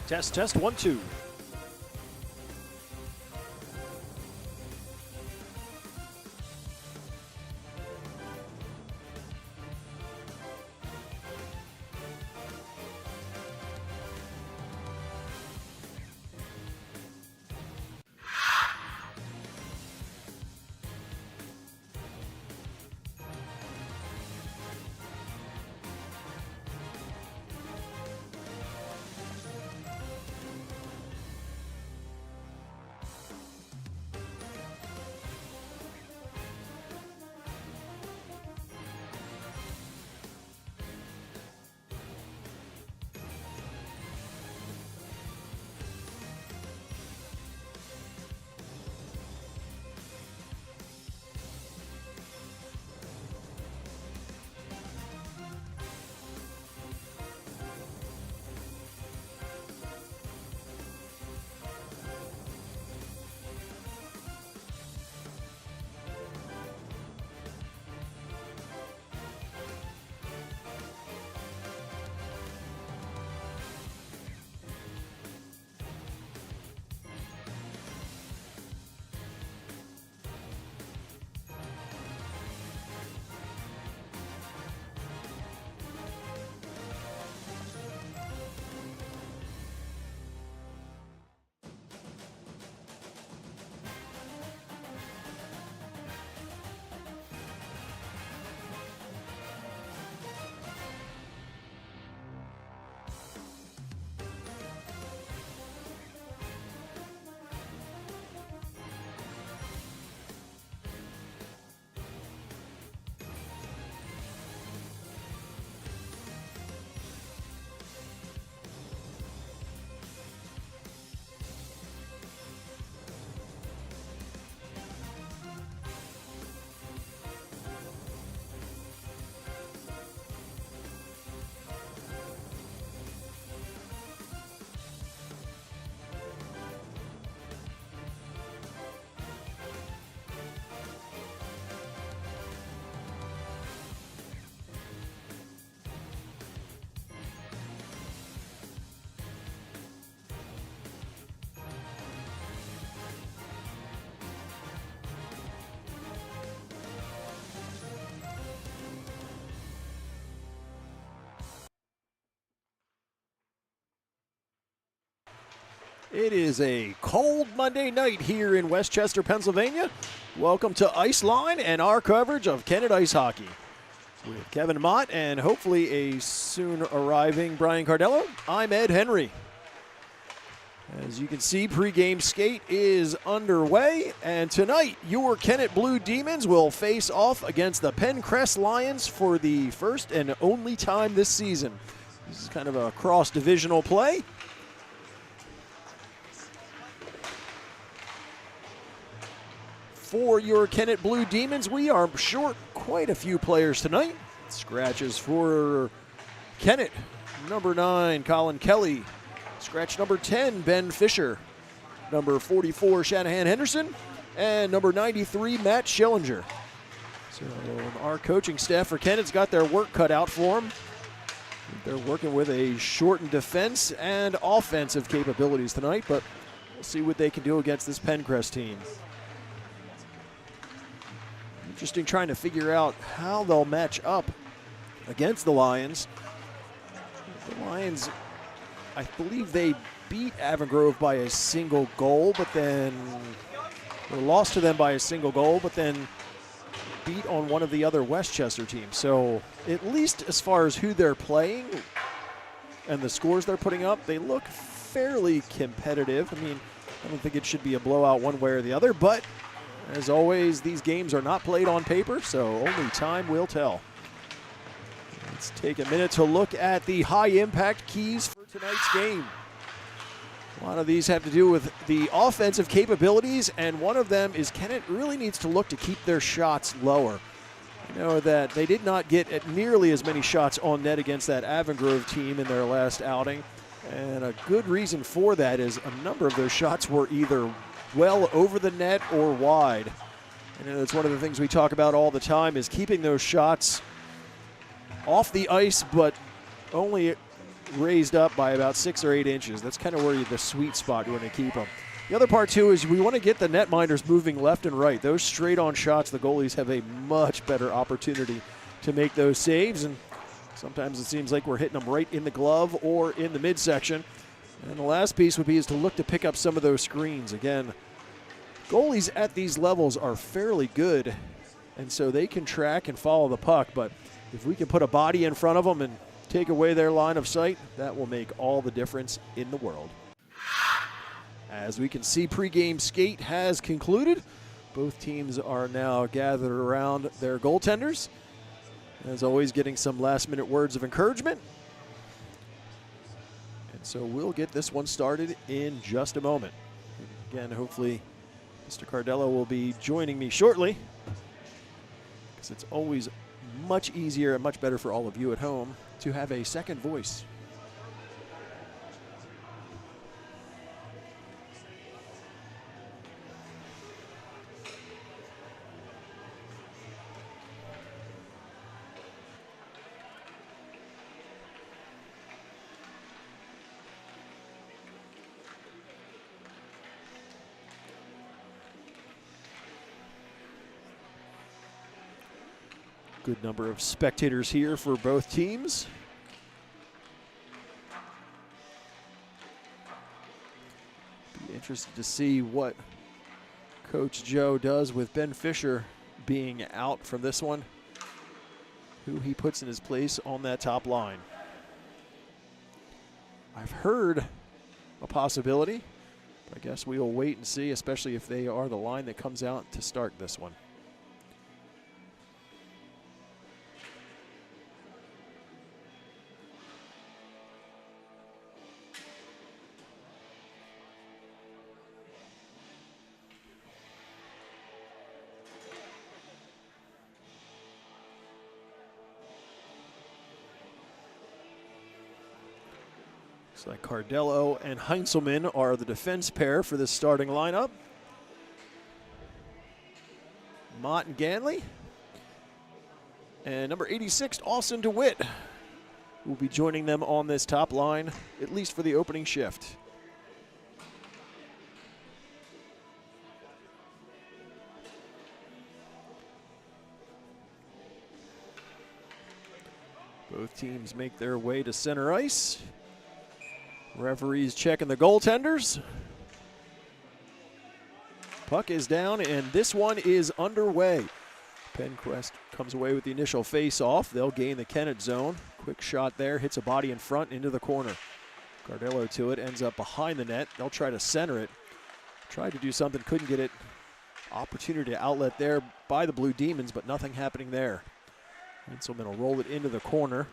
Test, test, 1, 2. It is a cold Monday night here in Westchester, Pennsylvania. Welcome to Ice Line and our coverage of Kennett ice hockey. With Kevin Mott and hopefully a soon arriving Brian Cardello, I'm Ed Henry. As you can see, pregame skate is underway, and tonight your Kennett Blue Demons will face off against the Penncrest Lions for the first and only time this season. This is kind of a cross-divisional play. For your Kennett Blue Demons, we are short quite a few players tonight. Scratches for Kennett, number 9, Colin Kelly. Scratch number 10, Ben Fisher. Number 44, Shanahan Henderson. And number 93, Matt Schillinger. So our coaching staff for Kennett's got their work cut out for them. They're working with a shortened defense and offensive capabilities tonight, but we'll see what they can do against this Penncrest team. Interesting trying to figure out how they'll match up against the Lions. The Lions, I believe they beat Avongrove by a single goal, but then lost to them by a single goal, but then beat on one of the other Westchester teams. So at least as far as who they're playing and the scores they're putting up, they look fairly competitive. I mean, I don't think it should be a blowout one way or the other, but as always, these games are not played on paper, so only time will tell. Let's take a minute to look at the high-impact keys for tonight's game. A lot of these have to do with the offensive capabilities, and one of them is Kennett really needs to look to keep their shots lower. You know that they did not get at nearly as many shots on net against that Avongrove team in their last outing, and a good reason for that is a number of those shots were either well over the net or wide. And it's one of the things we talk about all the time is keeping those shots off the ice, but only raised up by about 6 or 8 inches. That's kind of where the sweet spot you want to keep them. The other part, too, is we want to get the netminders moving left and right. Those straight-on shots, the goalies have a much better opportunity to make those saves, and sometimes it seems like we're hitting them right in the glove or in the midsection. And the last piece would be is to look to pick up some of those screens. Again, goalies at these levels are fairly good, and so they can track and follow the puck, but if we can put a body in front of them and take away their line of sight, that will make all the difference in the world. As we can see, pregame skate has concluded. Both teams are now gathered around their goaltenders. As always, getting some last-minute words of encouragement. And so we'll get this one started in just a moment. Again, hopefully Mr. Cardello will be joining me shortly, because it's always much easier and much better for all of you at home to have a second voice. Good number of spectators here for both teams. Be interested to see what Coach Joe does with Ben Fisher being out from this one, who he puts in his place on that top line. I've heard a possibility, but I guess we'll wait and see, especially if they are the line that comes out to start this one. Looks like Cardello and Heinzelman are the defense pair for this starting lineup. Mott and Ganley. And number 86, Austin DeWitt, will be joining them on this top line, at least for the opening shift. Both teams make their way to center ice. Referees checking the goaltenders. Puck is down, and this one is underway. Penncrest comes away with the initial face-off. They'll gain the Kennett zone. Quick shot there, hits a body in front into the corner. Cardello to it, ends up behind the net. They'll try to center it. Tried to do something, couldn't get it. Opportunity to outlet there by the Blue Demons, but nothing happening there. Heinzelman will roll it into the corner.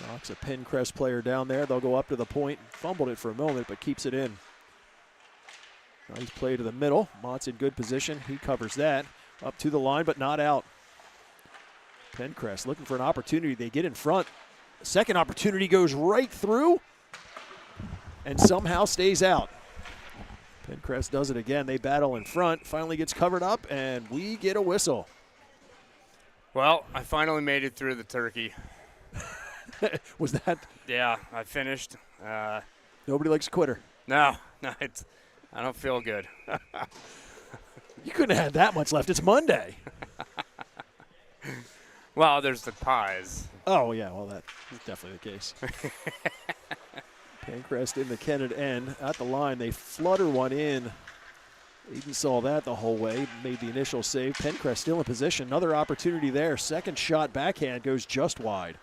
Knocks a Penncrest player down there. They'll go up to the point. Fumbled it for a moment, but keeps it in. Nice play to the middle. Mott's in good position. He covers that. Up to the line, but not out. Penncrest looking for an opportunity. They get in front. Second opportunity goes right through and somehow stays out. Penncrest does it again. They battle in front. Finally gets covered up, and we get a whistle. Well, I finally made it through the turkey. Was that? Yeah, I finished. Nobody likes a quitter. No, I don't feel good. You couldn't have had that much left. It's Monday. Well, there's the pies. Oh, yeah, well, that is definitely the case. Penncrest in the Kennett end. At the line, they flutter one in. Eden saw that the whole way, made the initial save. Penncrest still in position. Another opportunity there. Second shot backhand goes just wide.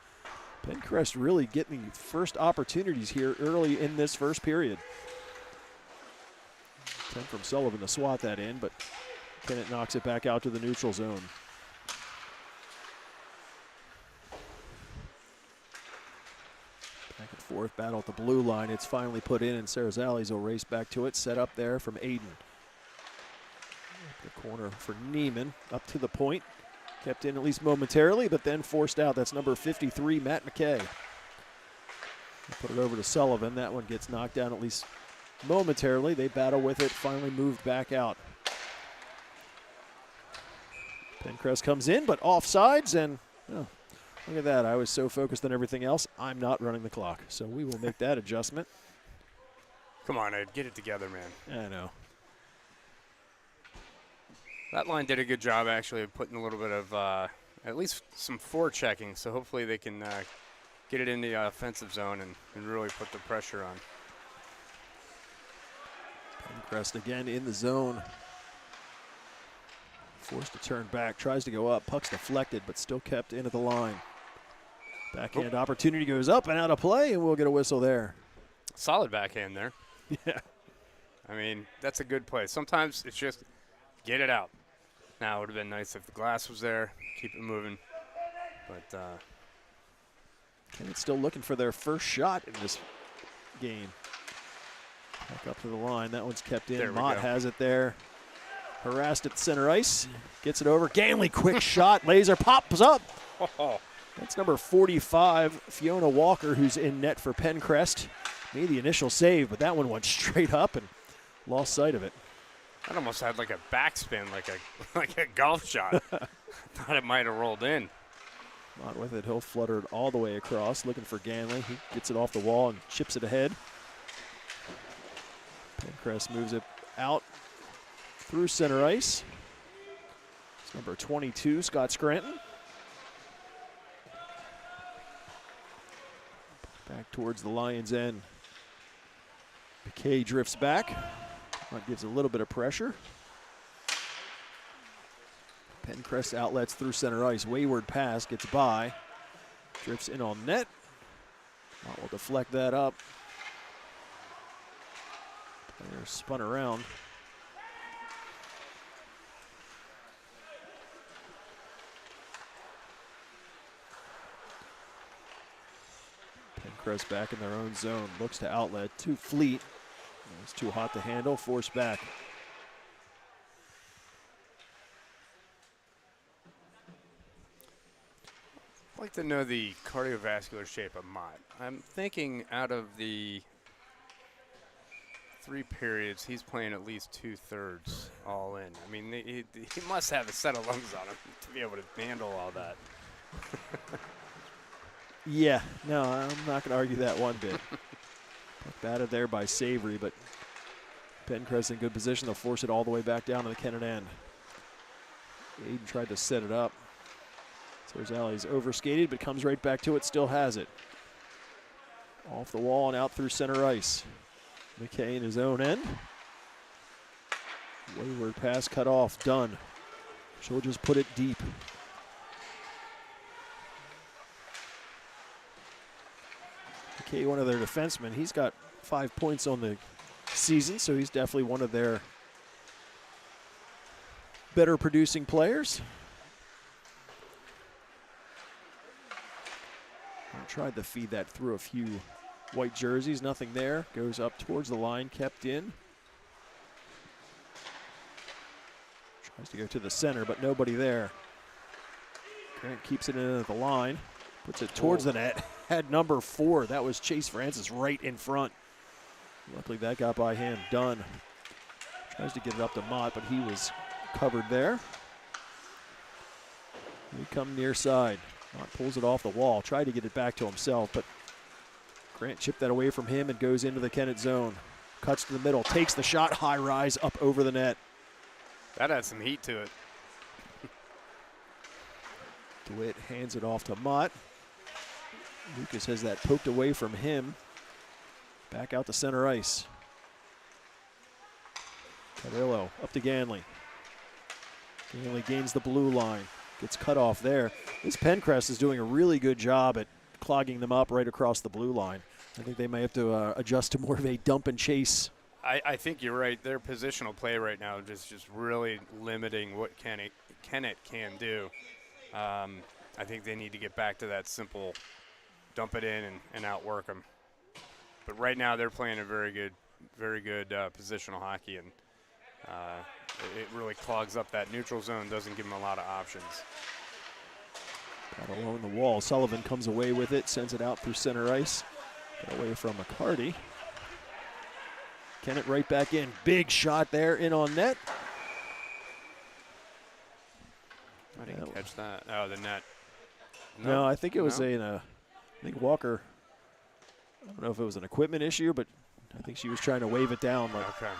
Penncrest really getting the first opportunities here early in this first period. Attempt from Sullivan to swat that in, but Kennett knocks it back out to the neutral zone. Back and forth battle at the blue line. It's finally put in, and Sarazales will race back to it. Set up there from Aiden. The corner for Neiman, up to the point. Kept in at least momentarily, but then forced out. That's number 53, Matt McKay. Put it over to Sullivan. That one gets knocked down at least momentarily. They battle with it, finally moved back out. Penncrest comes in, but offsides, and Look at that. I was so focused on everything else, I'm not running the clock. So we will make that adjustment. Come on, Ed. Get it together, man. I know. That line did a good job, actually, of putting a little bit of at least some forechecking. So hopefully they can get it in the offensive zone and really put the pressure on. Penncrest again in the zone. Forced to turn back, tries to go up. Puck's deflected, but still kept into the line. Backhand opportunity goes up and out of play, and we'll get a whistle there. Solid backhand there. Yeah. I mean, that's a good play. Sometimes it's just get it out. Now, it would have been nice if the glass was there, keep it moving. But Kennett's still looking for their first shot in this game. Back up to the line. That one's kept in. Mott has it there. Harassed at center ice. Gets it over. Ganley, quick shot. Laser pops up. That's number 45, Fiona Walker, who's in net for Penncrest. Made the initial save, but that one went straight up and lost sight of it. That almost had like a backspin, like a golf shot. Thought it might have rolled in. Not with it. He'll flutter it all the way across, looking for Ganley. He gets it off the wall and chips it ahead. Penncrest moves it out through center ice. It's number 22, Scott Scranton. Back towards the Lions' end. McKay drifts back. That gives a little bit of pressure. Penncrest outlets through center ice. Wayward pass gets by. Drifts in on net. Mott will deflect that up. Player spun around. Penncrest back in their own zone. Looks to outlet to Fleet. It's too hot to handle. Forced back. I'd like to know the cardiovascular shape of Mott. I'm thinking out of the 3 periods, he's playing at least 2/3 all in. I mean, he must have a set of lungs on him to be able to handle all that. Yeah, no, I'm not going to argue that one bit. Batted there by Savory, but Penncrest in good position. They'll force it all the way back down to the Kennett end. Aiden tried to set it up. Zorzali's overskated, but comes right back to it, still has it. Off the wall and out through center ice. McKay in his own end. Wayward pass cut off, done. She'll just put it deep. McKay, one of their defensemen, he's got 5 points on the season, so he's definitely one of their better producing players. Tried to feed that through a few white jerseys, nothing there. Goes up towards the line, kept in. Tries to go to the center, but nobody there. Grant keeps it in at the line, puts it towards the net. Had number 4, that was Chase Francis right in front. Luckily that got by him, done. Tries to get it up to Mott, but he was covered there. We come near side. Mott pulls it off the wall, tried to get it back to himself, but Grant chipped that away from him and goes into the Kennett zone. Cuts to the middle, takes the shot, high rise up over the net. That had some heat to it. DeWitt hands it off to Mott. Lucas has that poked away from him. Back out to center ice. Carrillo up to Ganley. Ganley gains the blue line. Gets cut off there. This Penncrest is doing a really good job at clogging them up right across the blue line. I think they may have to adjust to more of a dump and chase. I think you're right. Their positional play right now is just really limiting what Kennett can do. I think they need to get back to that simple dump it in and outwork them. But right now they're playing a very good positional hockey, and it really clogs up that neutral zone, doesn't give them a lot of options. Got along the wall. Sullivan comes away with it, sends it out through center ice. Got away from McCarty. Kennett right back in. Big shot there, in on net. I didn't catch that. Oh, the net. No, I think it was No? I think Walker, I don't know if it was an equipment issue, but I think she was trying to wave it down. Like, Okay.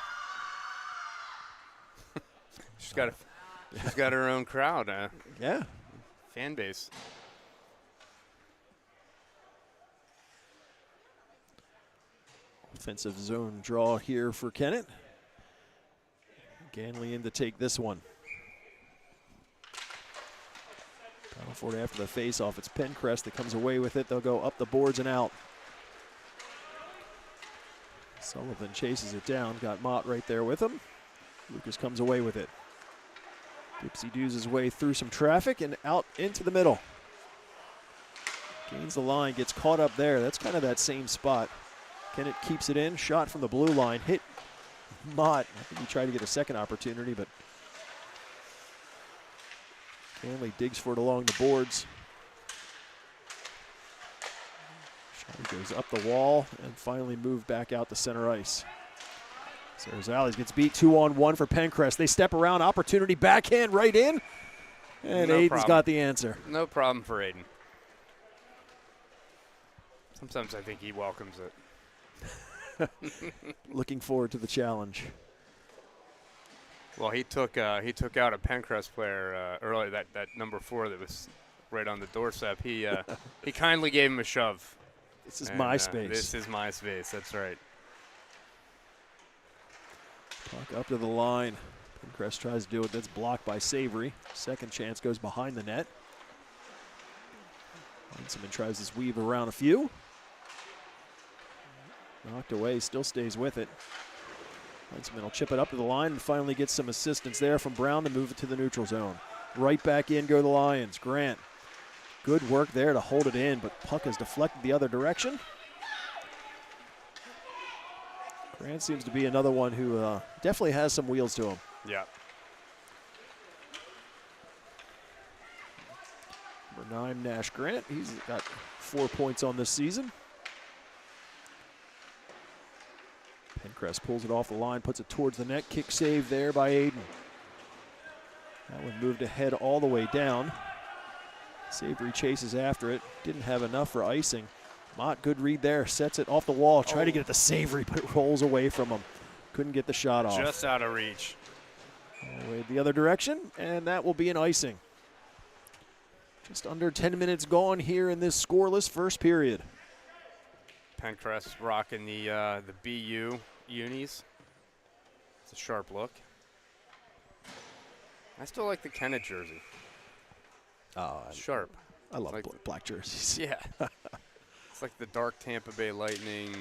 she's got her own crowd, yeah. fan base. Offensive zone draw here for Kennett. Ganley in to take this one. Battle for it after the face-off. It's Penncrest that comes away with it. They'll go up the boards and out. Sullivan chases it down. Got Mott right there with him. Lucas comes away with it. Dipsy doos his way through some traffic and out into the middle. Gains the line, gets caught up there. That's kind of that same spot. Kennett keeps it in. Shot from the blue line. Hit Mott. I think he tried to get a second opportunity, but Ganley digs for it along the boards. Shot goes up the wall and finally moved back out to center ice. So Rosales gets beat 2-on-1 for Penncrest. They step around, opportunity, backhand right in, and No Aiden's problem. got the answer. No problem for Aiden. Sometimes I think he welcomes it. Looking forward to the challenge. Well, he took out a Penncrest player earlier. That number 4 that was right on the doorstep. He he kindly gave him a shove. This is And, my space. This is my space. That's right. Puck up to the line. Penncrest tries to do it. That's blocked by Savory. Second chance goes behind the net. Heinzelman tries his weave around a few. Knocked away, still stays with it. Heinzelman will chip it up to the line and finally gets some assistance there from Brown to move it to the neutral zone. Right back in go the Lions. Grant, good work there to hold it in, but puck has deflected the other direction. Grant seems to be another one who definitely has some wheels to him. Yeah. Number 9, Nash Grant. He's got 4 points on this season. Penncrest pulls it off the line, puts it towards the net. Kick save there by Aiden. That one moved ahead all the way down. Savory chases after it. Didn't have enough for icing. Mott, good read there. Sets it off the wall. Try to get it to Savory, but it rolls away from him. Couldn't get the shot off. Just out of reach. Away the other direction, and that will be an icing. Just under 10 minutes gone here in this scoreless first period. Penncrest rocking the BU unis. It's a sharp look. I still like the Kennett jersey. Oh, Sharp. I love like black jerseys. Yeah. It's like the dark Tampa Bay Lightning.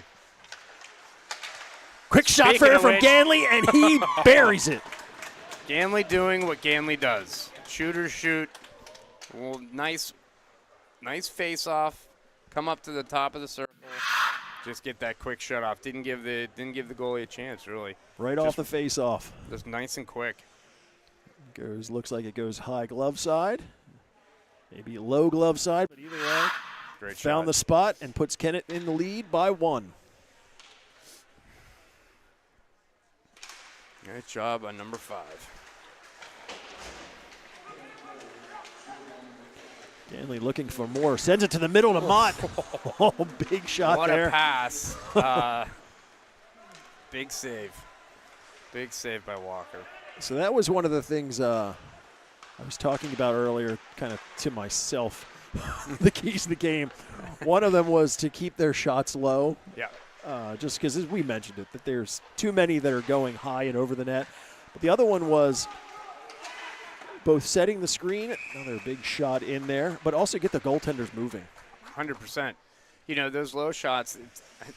Quick shot Speaking fair of from which- Ganley, and he buries it. Ganley doing what Ganley does. Shooters shoot. Well, nice face-off. Come up to the top of the circle. Just get that quick shut off. Didn't give the goalie a chance, really. Right off the face-off. Just nice and quick. Looks like it goes high glove side. Maybe low glove side, but either way, Great found shot. the spot and puts Kennett in the lead by 1. Great job on number 5. Ganley looking for more. Sends it to the middle to Mott. Oh, big shot What there. a pass. Big save. Big save by Walker. So that was one of the things I was talking about earlier, kind of to myself, the keys to the game. One of them was to keep their shots low. Yeah. Just because, as we mentioned it, that there's too many that are going high and over the net. But the other one was both setting the screen, another big shot in there, but also get the goaltenders moving. 100%. You know, those low shots,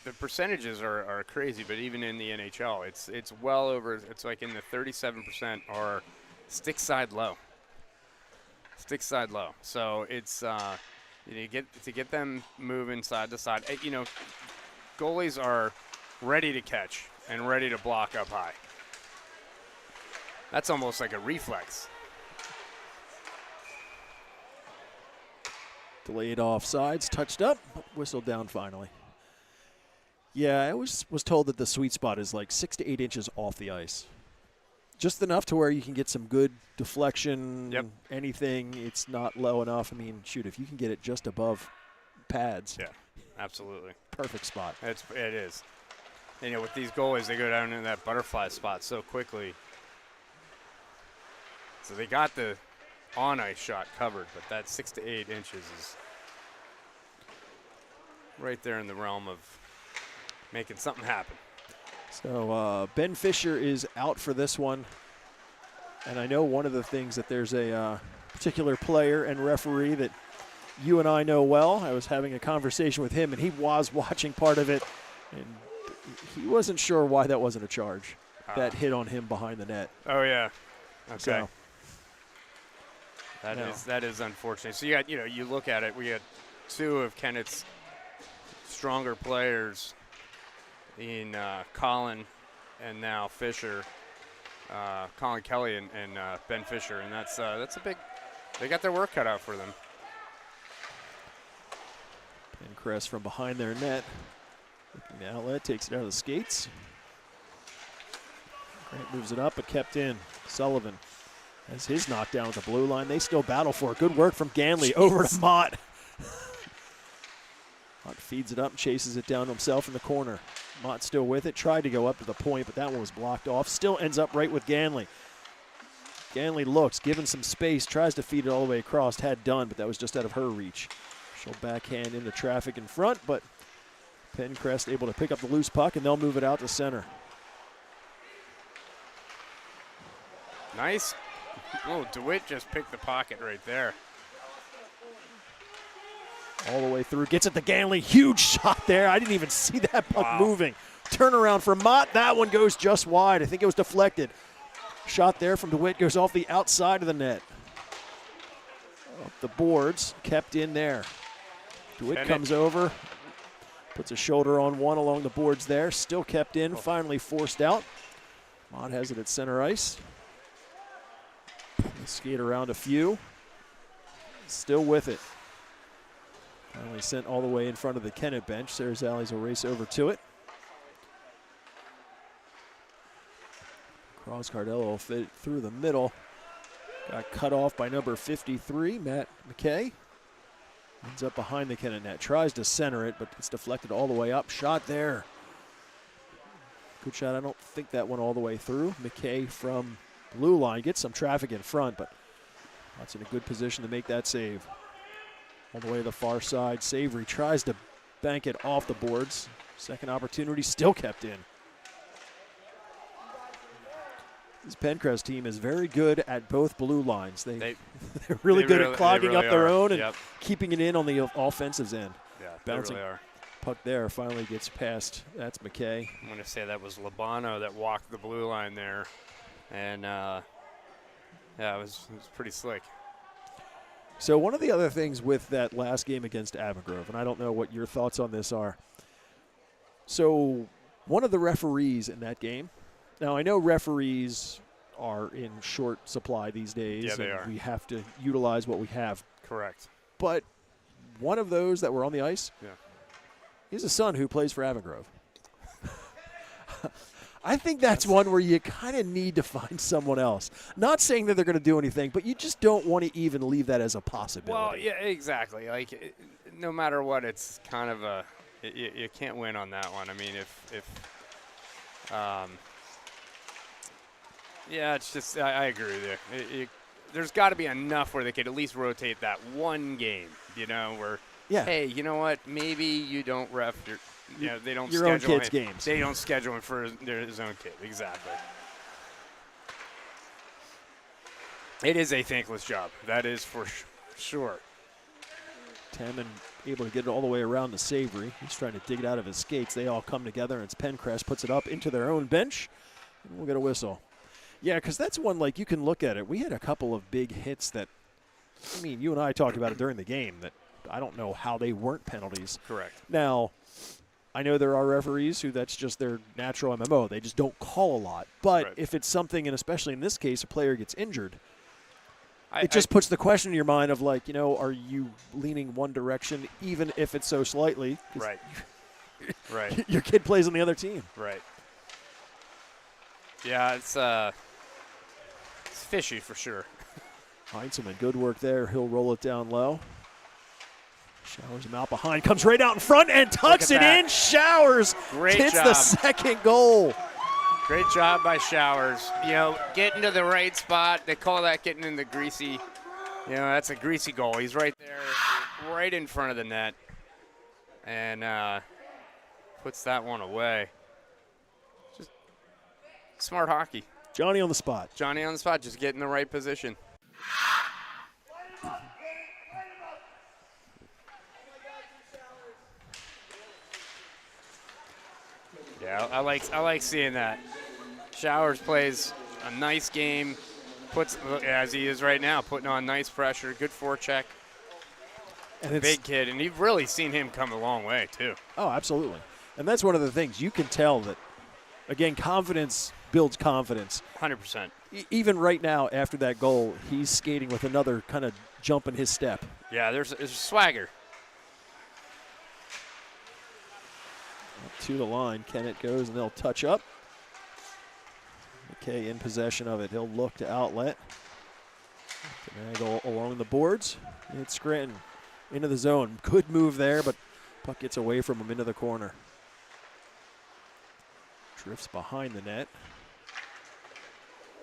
the percentages are crazy, but even in the NHL, it's well over, it's like in the 37% are stick side low. Stick side low. So it's, you get them moving side to side. You know, goalies are ready to catch and ready to block up high. That's almost like a reflex. Delayed offsides, touched up, whistled down finally. Yeah, I was told that the sweet spot is like 6 to 8 inches off the ice. Just enough to where you can get some good deflection, Yep. anything. It's not low enough. I mean, shoot, if you can get it just above pads. Yeah, absolutely. Perfect spot. It is. And, with these goalies, they go down in that butterfly spot so quickly. So they got the on-ice shot covered, but that 6 to 8 inches is right there in the realm of making something happen. So Ben Fisher is out for this one. And I know one of the things that there's a particular player and referee that you and I know well. I was having a conversation with him, and he was watching part of it, and he wasn't sure why that wasn't a charge, that hit on him behind the net. Oh, yeah. Okay. So, that is unfortunate. So, you got, you look at it, we got two of Kennett's stronger players in Colin and now Fisher, Colin Kelly and Ben Fisher, and that's a big. They got their work cut out for them. Penncrest from behind their net, looking the outlet, takes it out of the skates. Grant moves it up, but kept in. Sullivan has his knockdown at the blue line. They still battle for it. Good work from Ganley over to Mott. Mott feeds it up and chases it down to himself in the corner. Mott still with it, tried to go up to the point, but that one was blocked off. Still ends up right with Ganley. Ganley looks, given some space, tries to feed it all the way across, had done, but that was just out of her reach. She'll backhand into traffic in front, but Penncrest able to pick up the loose puck, and they'll move it out to center. Nice. Oh, DeWitt just picked the pocket right there. All the way through, gets it to Ganley. Huge shot there. I didn't even see that puck moving. Turnaround for Mott. That one goes just wide. I think it was deflected. Shot there from DeWitt goes off the outside of the net. Up the boards, kept in there. DeWitt comes over, puts a shoulder on one along the boards there. Still kept in, finally forced out. Mott has it at center ice. Skate around a few. Still with it. Finally sent all the way in front of the Kennett bench. Sarazali's will race over to it. Cross Cardello will fit it through the middle. Got cut off by number 53, Matt McKay. Ends up behind the Kennett net. Tries to center it, but it's deflected all the way up. Shot there. Good shot. I don't think that went all the way through. McKay from blue line gets some traffic in front, but Mott's in a good position to make that save. All the way to the far side. Savory tries to bank it off the boards. Second opportunity still kept in. This Penncrest team is very good at both blue lines. They're really good at clogging up their own and keeping it in on the offensive end. Yeah, bouncing they really are. Puck there finally gets past. That's McKay. I'm going to say that was Labano that walked the blue line there. And, yeah, it was pretty slick. So one of the other things with that last game against Avongrove, and I don't know what your thoughts on this are. So one of the referees in that game, now I know referees are in short supply these days. Yeah, they and are. We have to utilize what we have. Correct. But one of those that were on the ice, is a son who plays for Avongrove. I think that's one where you kind of need to find someone else. Not saying that they're going to do anything, but you just don't want to even leave that as a possibility. Well, yeah, exactly. Like, no matter what, it's kind of a you can't win on that one. I mean, yeah, it's just I agree with you. There's got to be enough where they could at least rotate that one game, where, hey, you know what, maybe you don't ref they don't your schedule own kids' games. They don't schedule him for his own kid. Exactly. It is a thankless job. That is for sure. Tamman able to get it all the way around to Savory. He's trying to dig it out of his skates. They all come together, and it's Penncrest puts it up into their own bench, and we'll get a whistle. Yeah, because that's one, like, you can look at it. We had a couple of big hits that, I mean, you and I talked about it during the game, that I don't know how they weren't penalties. Correct. Now, I know there are referees who that's just their natural MMO. They just don't call a lot. But if it's something, and especially in this case, a player gets injured, it just puts the question in your mind of, like, are you leaning one direction, even if it's so slightly? Right. Your kid plays on the other team. Right. Yeah, it's fishy for sure. Heinzelman, good work there. He'll roll it down low. Showers him out behind, comes right out in front and tucks it in. Showers hits the second goal. Great job by Showers. You know, getting to the right spot. They call that getting in the greasy. You know, that's a greasy goal. He's right there, right in front of the net. And puts that one away. Just smart hockey. Johnny on the spot. Johnny on the spot, just get in the right position. Yeah, I like seeing that. Showers plays a nice game, puts, as he is right now, putting on nice pressure, good forecheck. And big kid, and you've really seen him come a long way too. Oh, absolutely. And that's one of the things. You can tell that, again, confidence builds confidence. 100%. Even right now, after that goal, he's skating with another kind of jump in his step. Yeah, there's swagger. Up to the line, Kennett goes, and they'll touch up. McKay in possession of it. He'll look to outlet. Angle along the boards. It's Scranton into the zone. Good move there, but puck gets away from him into the corner. Drifts behind the net.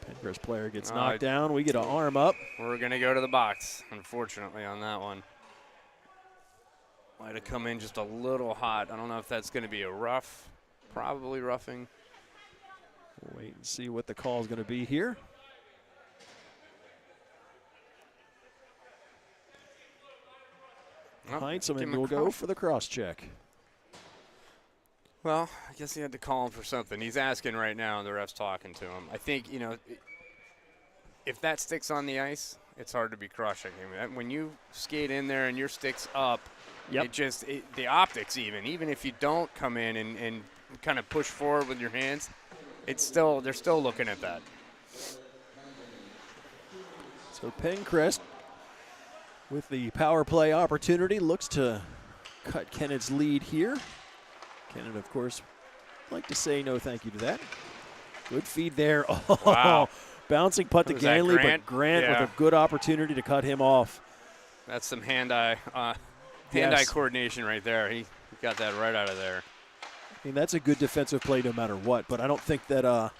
Penncrest player gets knocked down. We get an arm up. We're going to go to the box, unfortunately, on that one. Might have come in just a little hot. I don't know if that's going to be a rough, probably roughing. We'll wait and see what the call is going to be here. Heinzelman will go for the cross check. Well, I guess he had to call him for something. He's asking right now, and the ref's talking to him. I think, you know, if that stick's on the ice, it's hard to be cross checking. When you skate in there and your stick's up, yep. The optics even if you don't come in and kind of push forward with your hands, they're still looking at that. So Penncrest, with the power play opportunity, looks to cut Kennett's lead here. Kennett, of course, like to say no thank you to that. Good feed there. Oh, wow. Bouncing putt to Ganley, but Grant with a good opportunity to cut him off. That's some hand-eye coordination right there. He got that right out of there. I mean, that's a good defensive play no matter what, but I don't think that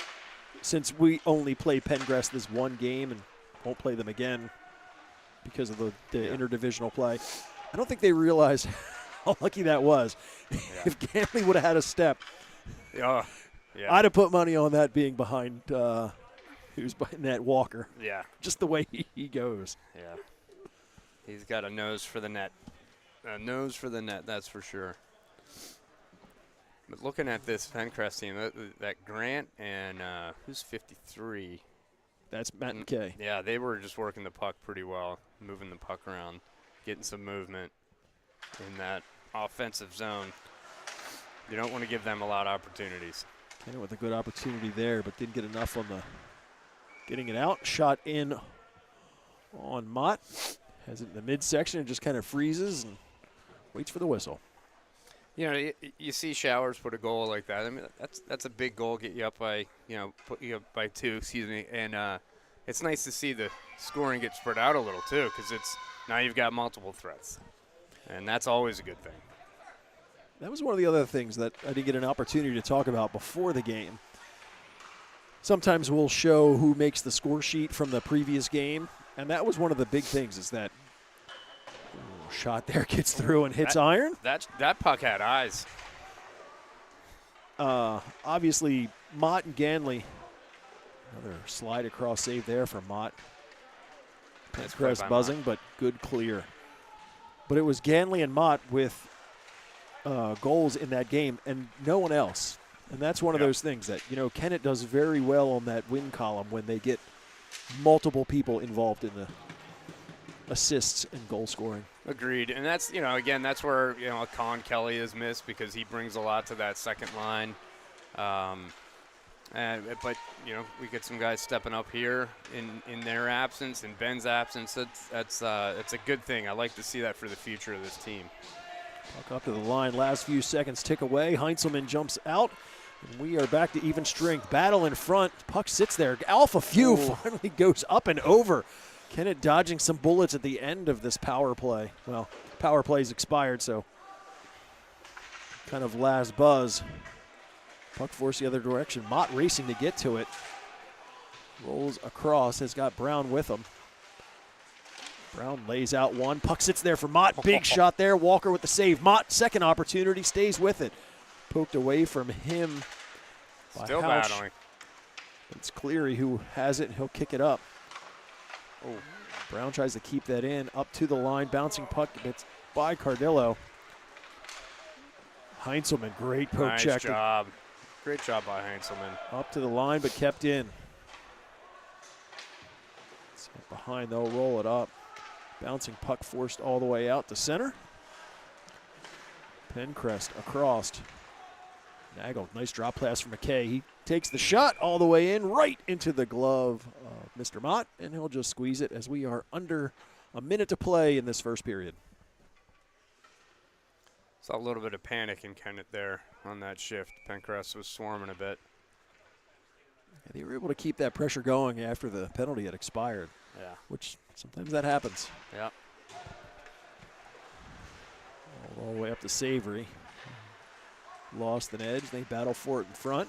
since we only play Penncrest this one game and won't play them again because of the interdivisional play, I don't think they realize how lucky that was. Yeah. If Ganley would have had a step, I'd have put money on that being behind who's behind that Walker. Yeah. Just the way he goes. Yeah. He's got a nose for the net. A nose for the net, that's for sure. But looking at this Penncrest team, that Grant and who's 53? That's Matt McKay. Yeah, they were just working the puck pretty well, moving the puck around, getting some movement in that offensive zone. You don't want to give them a lot of opportunities. Kennett with a good opportunity there, but didn't get enough on the getting it out. Shot in on Mott. Has it in the midsection and just kind of freezes and waits for the whistle. You know, you see Showers put a goal like that. I mean, that's a big goal. Get you up by, put you up by 2. Excuse me. And it's nice to see the scoring get spread out a little too, because now you've got multiple threats, and that's always a good thing. That was one of the other things that I didn't get an opportunity to talk about before the game. Sometimes we'll show who makes the score sheet from the previous game, and that was one of the big things is that shot there gets through and hits iron. That puck had eyes. Obviously, Mott and Ganley. Another slide across save there for Mott. Penncrest buzzing, but good clear. But it was Ganley and Mott with goals in that game and no one else. And that's one of those things that, Kennett does very well on that win column when they get multiple people involved in the assists and goal scoring. Agreed. And that's, again, that's where, a Colin Kelly is missed because he brings a lot to that second line. But, we get some guys stepping up here in their absence, in Ben's absence. It's a good thing. I like to see that for the future of this team. Puck up to the line. Last few seconds tick away. Heinzelman jumps out. And we are back to even strength. Battle in front. Puck sits there. Alpha Few finally goes up and over. Kennett dodging some bullets at the end of this power play. Well, power play's expired, so kind of last buzz. Puck forced the other direction. Mott racing to get to it. Rolls across, has got Brown with him. Brown lays out one. Puck sits there for Mott. Big shot there. Walker with the save. Mott, second opportunity, stays with it. Poked away from him by Still Houch. battling. It's Cleary who has it, and he'll kick it up. Oh, Brown tries to keep that in. Up to the line. Bouncing puck. It's by Cardillo. Heinzelman, great poke Nice check. job. Great job by Heinzelman. Up to the line, but kept in. Behind, they'll roll it up. Bouncing puck forced all the way out to center. Penncrest across. Nagel, nice drop pass from McKay. He takes the shot all the way in, right into the glove of Mr. Mott, and he'll just squeeze it as we are under a minute to play in this first period. Saw a little bit of panic in Kennett there on that shift. Penncrest was swarming a bit. Yeah, they were able to keep that pressure going after the penalty had expired. Yeah. Which sometimes that happens. Yeah. All the way up to Savory. Lost an edge. They battle for it in front.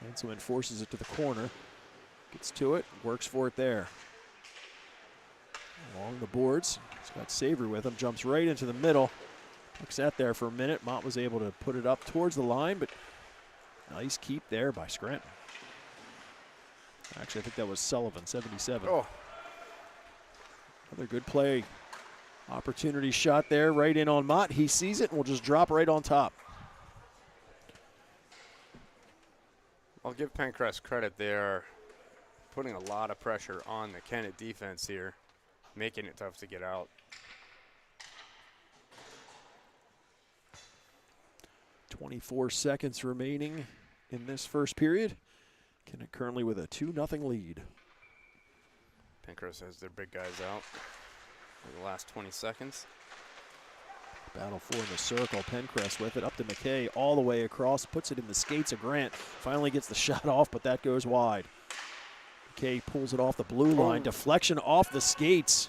Heinzelman forces it to the corner. Gets to it. Works for it there. Along the boards. He's got Savory with him. Jumps right into the middle. Looks at there for a minute. Mott was able to put it up towards the line, but nice keep there by Scranton. Actually, I think that was Sullivan, 77. Oh. Another good play. Opportunity shot there, right in on Mott. He sees it and will just drop right on top. I'll give Penncrest credit. They are putting a lot of pressure on the Kennett defense here, making it tough to get out. 24 seconds remaining in this first period. Kennett currently with a 2-0 lead. Penncrest has their big guys out for the last 20 seconds. Battle for in the circle. Penncrest with it up to McKay all the way across. Puts it in the skates of Grant. Finally gets the shot off, but that goes wide. McKay pulls it off the blue line. Deflection off the skates.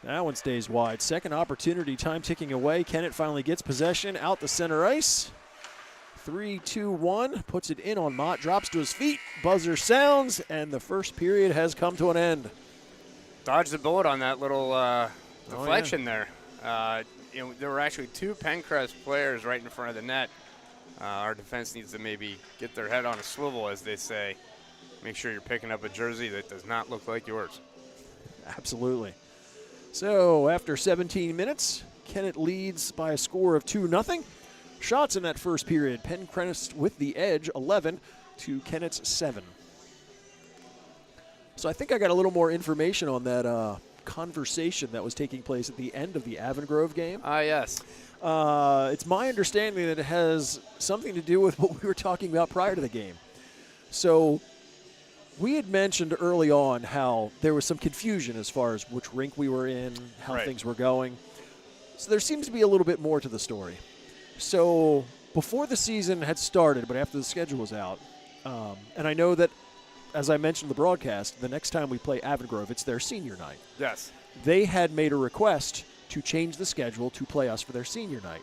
That one stays wide. Second opportunity, time ticking away. Kennett finally gets possession out the center ice. 3-2-1, puts it in on Mott, drops to his feet, buzzer sounds, and the first period has come to an end. Dodged the bullet on that little deflection there. There were actually two Penncrest players right in front of the net. Our defense needs to maybe get their head on a swivel, as they say. Make sure you're picking up a jersey that does not look like yours. Absolutely. So after 17 minutes, Kennett leads by a score of 2-0. Shots in that first period. Penncrest with the edge, 11 to Kennett's 7. So I think I got a little more information on that conversation that was taking place at the end of the Avongrove game. Yes. It's my understanding that it has something to do with what we were talking about prior to the game. So we had mentioned early on how there was some confusion as far as which rink we were in, how things were going. So there seems to be a little bit more to the story. So before the season had started, but after the schedule was out, and I know that, as I mentioned in the broadcast, the next time we play Avongrove, it's their senior night. Yes. They had made a request to change the schedule to play us for their senior night.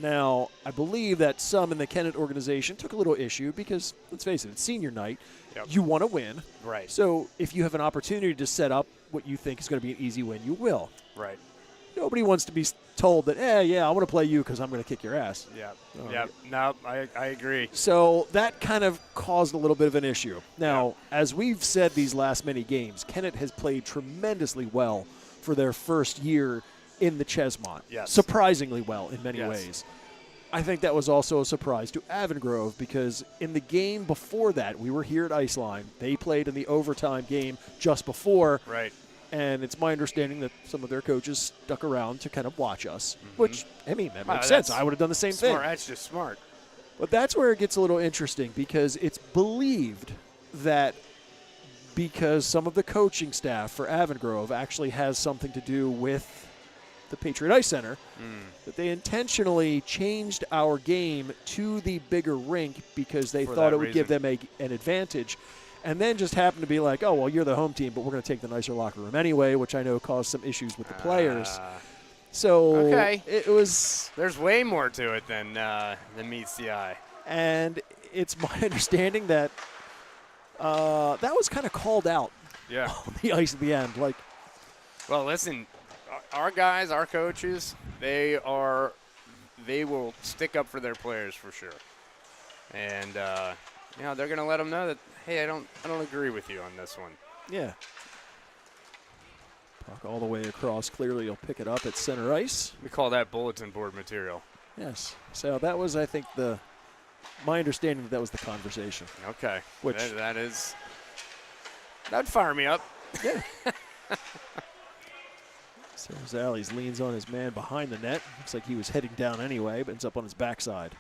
Now, I believe that some in the Kennett organization took a little issue because, let's face it, it's senior night. Yep. You want to win. Right. So if you have an opportunity to set up what you think is going to be an easy win, you will. Right. Nobody wants to be told that, yeah, I want to play you because I'm going to kick your ass. Yeah. No, I agree. So that kind of caused a little bit of an issue. Now, as we've said these last many games, Kennett has played tremendously well for their first year in the Chesmont. Yes. Surprisingly well in many ways. I think that was also a surprise to Avongrove because in the game before that, we were here at Iceline. They played in the overtime game just before. Right. And it's my understanding that some of their coaches stuck around to kind of watch us, which, I mean, that makes sense. I would have done the same thing. That's just smart. But that's where it gets a little interesting because it's believed that because some of the coaching staff for Avongrove actually has something to do with the Patriot Ice Center, that they intentionally changed our game to the bigger rink because they thought it would give them an advantage, and then just happened to be like, oh, well, you're the home team, but we're going to take the nicer locker room anyway, which I know caused some issues with the players. So it was. There's way more to it than meets the eye. And it's my understanding that that was kind of called out on the ice at the end. Like, well, listen, our guys, our coaches, they will stick up for their players for sure. And they're going to let them know that, hey, I don't agree with you on this one. Yeah. Puck all the way across. Clearly, he'll pick it up at center ice. We call that bulletin board material. Yes. So that was, I think, my understanding that was the conversation. Okay. Which that'd fire me up. Yeah. So Zales leans on his man behind the net. Looks like he was heading down anyway, but ends up on his backside.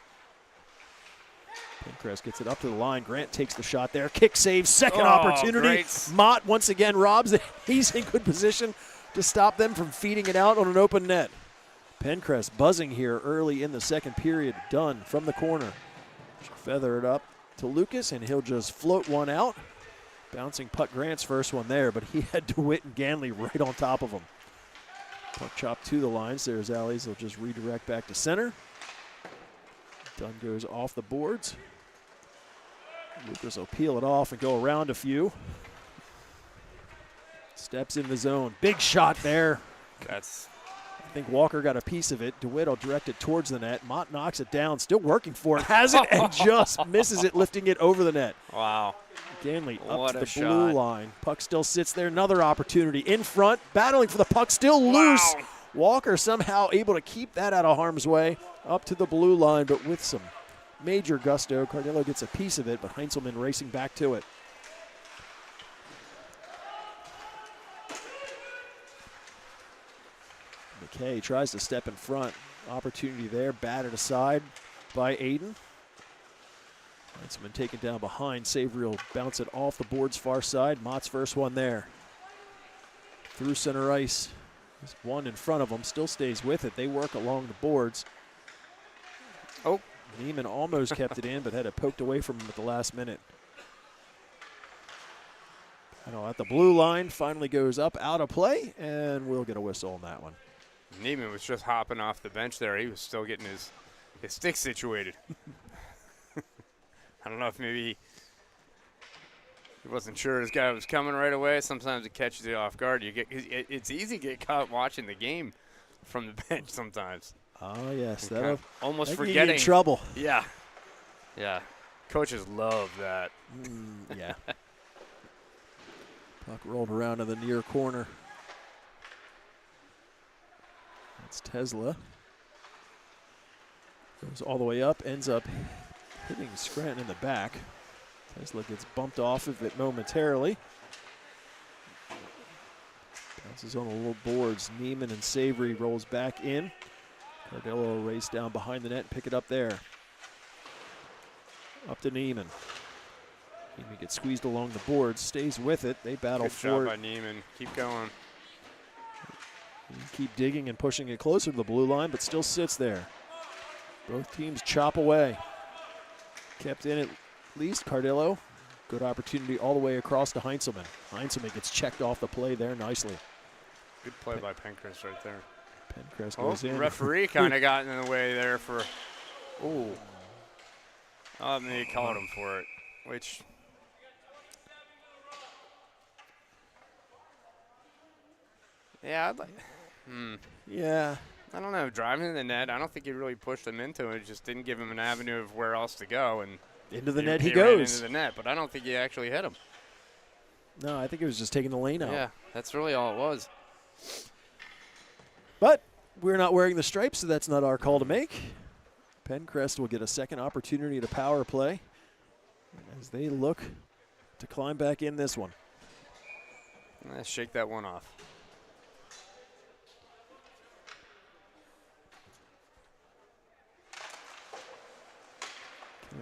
Penncrest gets it up to the line. Grant takes the shot there. Kick save, second opportunity. Great. Mott once again robs it. He's in good position to stop them from feeding it out on an open net. Penncrest buzzing here early in the second period. Done from the corner. Feather it up to Lucas, and he'll just float one out. Bouncing puck, Grant's first one there, but he had DeWitt and Ganley right on top of him. Puck chopped to the lines. There's Allies. They'll just redirect back to center. Dunn goes off the boards. Lucas will peel it off and go around a few. Steps in the zone. Big shot there. I think Walker got a piece of it. DeWitt will direct it towards the net. Mott knocks it down. Still working for it. Has it and just misses it, lifting it over the net. Wow. Ganley up to the blue line. Puck still sits there. Another opportunity in front. Battling for the puck. Still loose. Wow. Walker somehow able to keep that out of harm's way. Up to the blue line, but with some major gusto. Cardillo gets a piece of it, but Heinzelman racing back to it. McKay tries to step in front. Opportunity there, batted aside by Aiden. Heinzelman taken down behind. Savory will bounce it off the board's far side. Mott's first one there. Through center ice. There's one in front of them, still stays with it. They work along the boards. Oh. Neiman almost kept it in, but had it poked away from him at the last minute. At the blue line, finally goes up, out of play, and we'll get a whistle on that one. Neiman was just hopping off the bench there. He was still getting his stick situated. I don't know if maybe he wasn't sure his guy was coming right away. Sometimes it catches you off guard. It's easy to get caught watching the game from the bench sometimes. Oh, yes. That'll almost that forgetting. You get in trouble. Yeah. Yeah. Coaches love that. Yeah. Puck rolled around to the near corner. That's Tesla. Goes all the way up, ends up hitting Scranton in the back. Tesla gets bumped off of it momentarily. Bounces on the little boards. Neiman and Savory rolls back in. Cardillo will race down behind the net and pick it up there. Up to Neiman. Neiman gets squeezed along the boards, stays with it. They battle for it. Good shot by Neiman. Keep going. Keep digging and pushing it closer to the blue line, but still sits there. Both teams chop away. Kept in at least. Cardillo. Good opportunity all the way across to Heinzelman. Heinzelman gets checked off the play there nicely. Good play by Penncrest right there. Penncrest goes in. Referee kind of got in the way there for. Oh, and they called him for it, which. Yeah, I'd like. Yeah. I don't know. Driving in the net, I don't think he really pushed him into it. It just didn't give him an avenue of where else to go, and into the net he ran goes. Into the net, but I don't think he actually hit him. No, I think he was just taking the lane out. Yeah, that's really all it was. But we're not wearing the stripes, so that's not our call to make. Penncrest will get a second opportunity to power play as they look to climb back in this one. Shake that one off.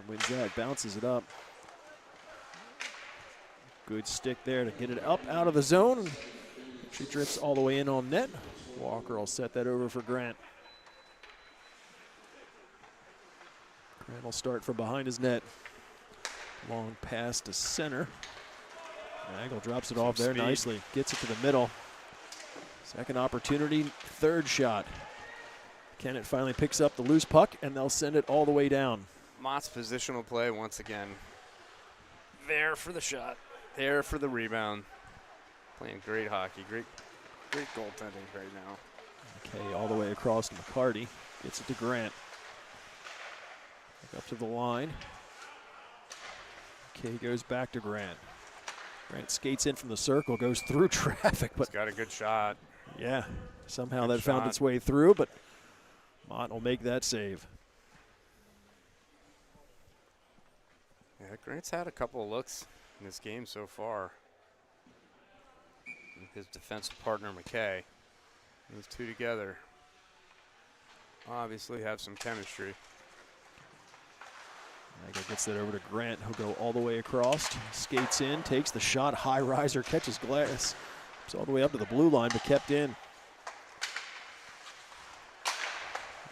Wins that, bounces it up. Good stick there to get it up out of the zone. She drifts all the way in on net. Walker will set that over for Grant. Grant will start from behind his net. Long pass to center. Nagel drops it off there nicely. Gets it to the middle. Second opportunity, third shot. Kennett finally picks up the loose puck, and they'll send it all the way down. Mott's positional play once again. There for the shot. There for the rebound. Playing great hockey. Great goaltending right now. Okay, all the way across to McCarty. Gets it to Grant. Back up to the line. Okay, goes back to Grant. Grant skates in from the circle, goes through traffic, but he's got a good shot. Yeah, somehow that found its way through, but Mott will make that save. Yeah, Grant's had a couple of looks in this game so far. And his defensive partner, McKay. Those two together obviously have some chemistry. Nagel gets that over to Grant. He'll go all the way across, skates in, takes the shot, high riser, catches glass. It's all the way up to the blue line, but kept in.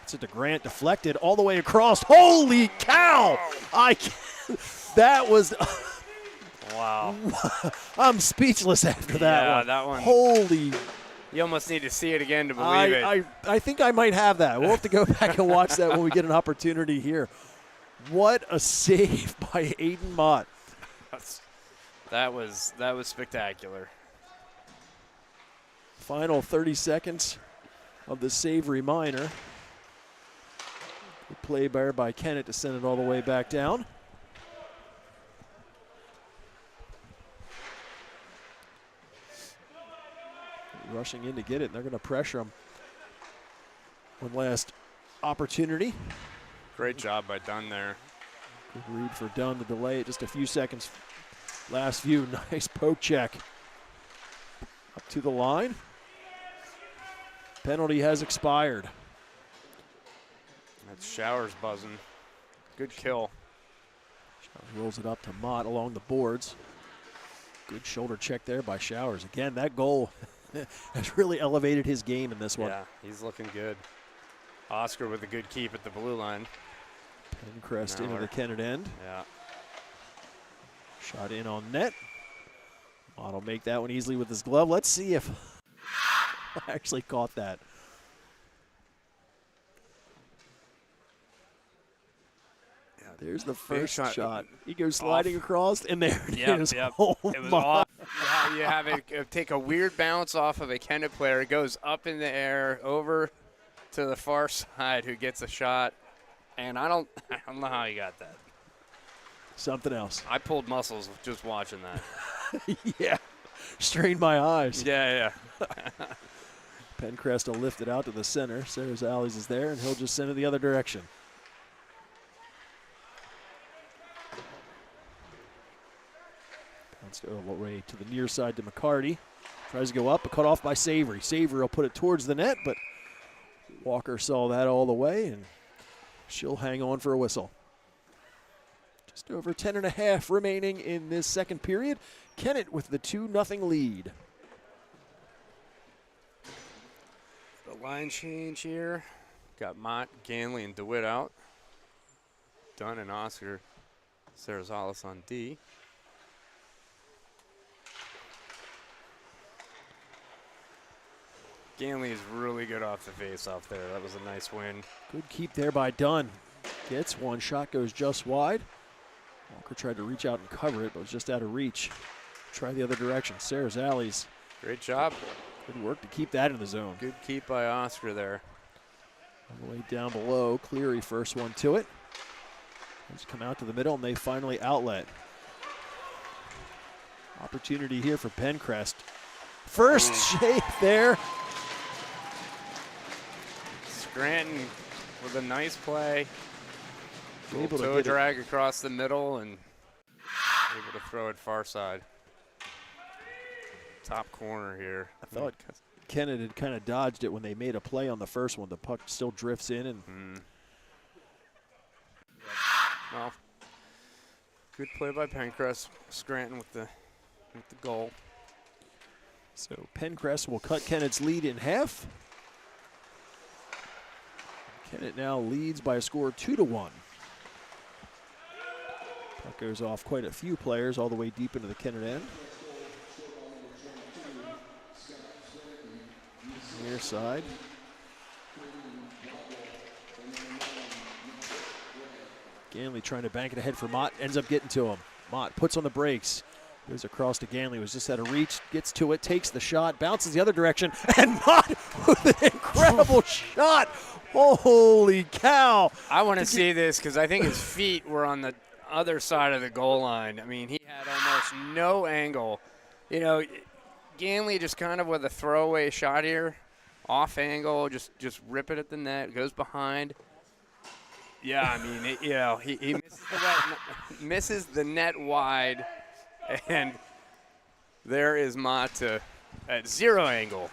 Gets it to Grant, deflected all the way across. Holy cow! That was. Wow. I'm speechless after that one. Yeah, that one. Holy. You almost need to see it again to believe it. I think I might have that. We'll have to go back and watch that when we get an opportunity here. What a save by Aiden Mott. That was spectacular. Final 30 seconds of the savory minor. Good play by Kennett to send it all the way back down. Rushing in to get it, and they're going to pressure him. One last opportunity. Great job by Dunn there. Good read for Dunn to delay it just a few seconds. Last view, nice poke check. Up to the line. Penalty has expired. That's Showers buzzing. Good kill. Showers rolls it up to Mott along the boards. Good shoulder check there by Showers. Again, that goal has really elevated his game in this one. Yeah, he's looking good. Oscar with a good keep at the blue line. Penncrest into the Kennett end. Yeah. Shot in on net. Mott will make that one easily with his glove. Let's see if I actually caught that. Yeah, there's the first shot. He goes sliding across, and there it is. Yep. Oh, it was off. Yeah, you have it take a weird bounce off of a Kennett player. It goes up in the air over to the far side, who gets a shot. And I don't know how he got that. Something else. I pulled muscles just watching that. Yeah, strained my eyes. Yeah. Penncrest will lift it out to the center. Sarah's Allies is there, and he'll just send it the other direction. Bounced all the way to the near side to McCarty. Tries to go up, but cut off by Savory. Savory will put it towards the net, but Walker saw that all the way, and she'll hang on for a whistle. Just over 10.5 remaining in this second period. Kennett with the 2-0 lead. The line change here. Got Mott, Ganley, and DeWitt out. Dunn and Oscar Sarazales on D. Ganley is really good off the face-off there. That was a nice win. Good keep there by Dunn. Gets one shot, goes just wide. Walker tried to reach out and cover it, but was just out of reach. Try the other direction. Sarah's Allies. Great job. Good work to keep that in the zone. Good keep by Oscar there. All the way down below. Cleary first one to it. Just come out to the middle, and they finally outlet. Opportunity here for Penncrest. First shave there. Scranton with a nice play. Able to toe get drag across the middle and able to throw it far side. Top corner here. I thought Kennett had kind of dodged it when they made a play on the first one. The puck still drifts in. And well, good play by Penncrest. Scranton with the goal. So Penncrest will cut Kennett's lead in half. Kennett now leads by a score of 2-1. Puck goes off quite a few players all the way deep into the Kennett end. Near side. Ganley trying to bank it ahead for Mott, ends up getting to him. Mott puts on the brakes, goes across to Ganley, was just out of reach, gets to it, takes the shot, bounces the other direction, and Mott with an incredible shot. Holy cow. I want to see this because I think his feet were on the other side of the goal line. I mean, he had almost no angle. You know, Ganley just kind of with a throwaway shot here, off angle, just rip it at the net, goes behind. Yeah, I mean, he misses the net wide, and there is Mott at zero angle.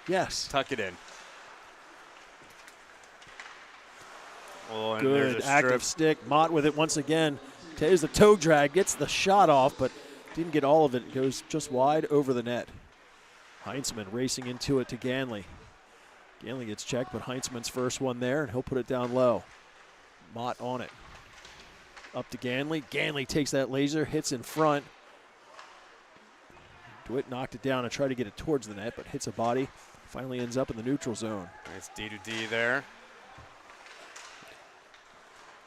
Yes. Tuck it in. Oh, and good active stick. Mott with it once again. There's the toe drag, gets the shot off, but didn't get all of it. It goes just wide over the net. Heinzman racing into it to Ganley. Ganley gets checked, but Heinzman's first one there, and he'll put it down low. Mott on it. Up to Ganley. Ganley takes that laser, hits in front. DeWitt knocked it down and tried to get it towards the net, but hits a body. Finally ends up in the neutral zone. Nice D-to-D there.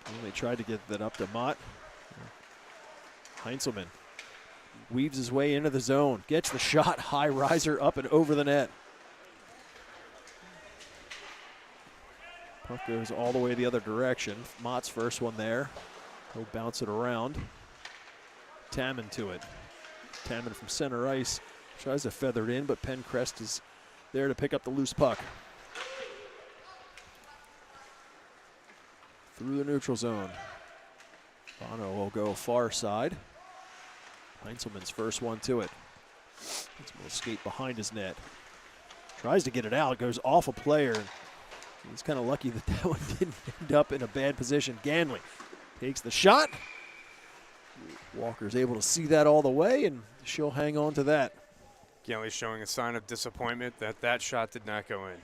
Ganley tried to get that up to Mott. Heinzelman weaves his way into the zone. Gets the shot, high riser up and over the net. Puck goes all the way the other direction. Mott's first one there. He'll bounce it around. Tamman to it. Tamman from center ice tries to feather it in, but Penncrest is there to pick up the loose puck. Through the neutral zone. Bono will go far side. Heinzelman's first one to it. Heinzelman will skate behind his net. Tries to get it out, goes off a player. He's kind of lucky that that one didn't end up in a bad position. Ganley takes the shot. Walker's able to see that all the way, and she'll hang on to that. Ganley's showing a sign of disappointment that shot did not go in.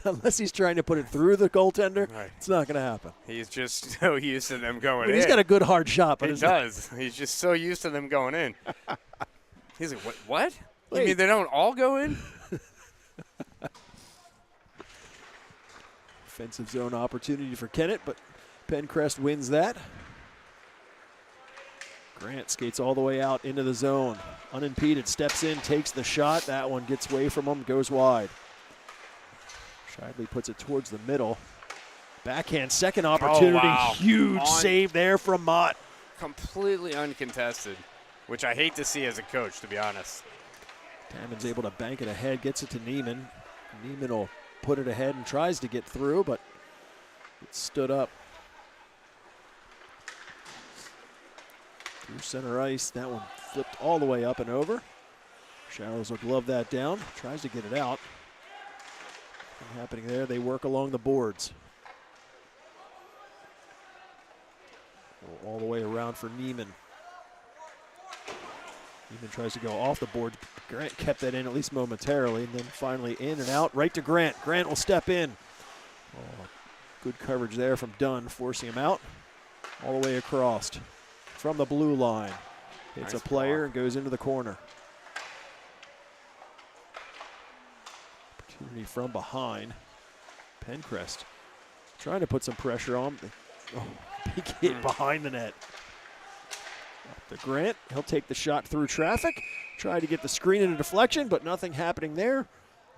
Unless he's trying to put it through the goaltender, right. It's not going to happen. He's just so used to them going in. He's got a good hard shot. But he does. He's just so used to them going in. He's like, what? Wait. You mean they don't all go in? Offensive zone opportunity for Kennett, but Penncrest wins that. Grant skates all the way out into the zone. Unimpeded, steps in, takes the shot. That one gets away from him, goes wide. Shively puts it towards the middle. Backhand, second opportunity. Oh, wow. Huge save there from Mott. Completely uncontested, which I hate to see as a coach, to be honest. Tamman's able to bank it ahead, gets it to Neiman. Neiman will put it ahead and tries to get through, but it stood up. Through center ice, that one flipped all the way up and over. Shallows will glove that down, tries to get it out. Nothing happening there, they work along the boards. All the way around for Neiman. Neiman tries to go off the board. Grant kept that in at least momentarily, and then finally in and out, right to Grant. Grant will step in. Oh, good coverage there from Dunn, forcing him out. All the way across from the blue line. Hits nice a player block. and goes into the corner. Opportunity from behind. Penncrest trying to put some pressure on. Oh, big hit behind the net. Up to Grant. He'll take the shot through traffic. Try to get the screen in a deflection, but nothing happening there.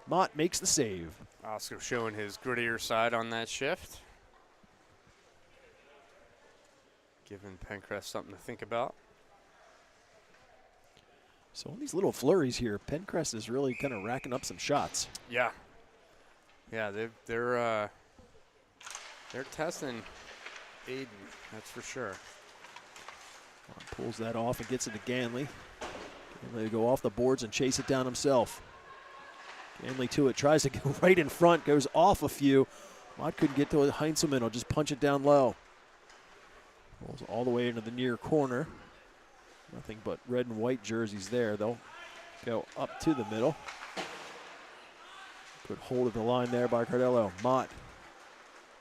Mott makes the save. Oscar showing his grittier side on that shift. Giving Penncrest something to think about. So on these little flurries here, Penncrest is really kind of racking up some shots. Yeah. Yeah, they're testing Aiden, that's for sure. Pulls that off and gets it to Ganley. Ganley will go off the boards and chase it down himself. Ganley to it, tries to go right in front, goes off a few. Mott couldn't get to it. Heinzelman will just punch it down low. Rolls all the way into the near corner. Nothing but red and white jerseys there. They'll go up to the middle. Good hold of the line there by Cardello. Mott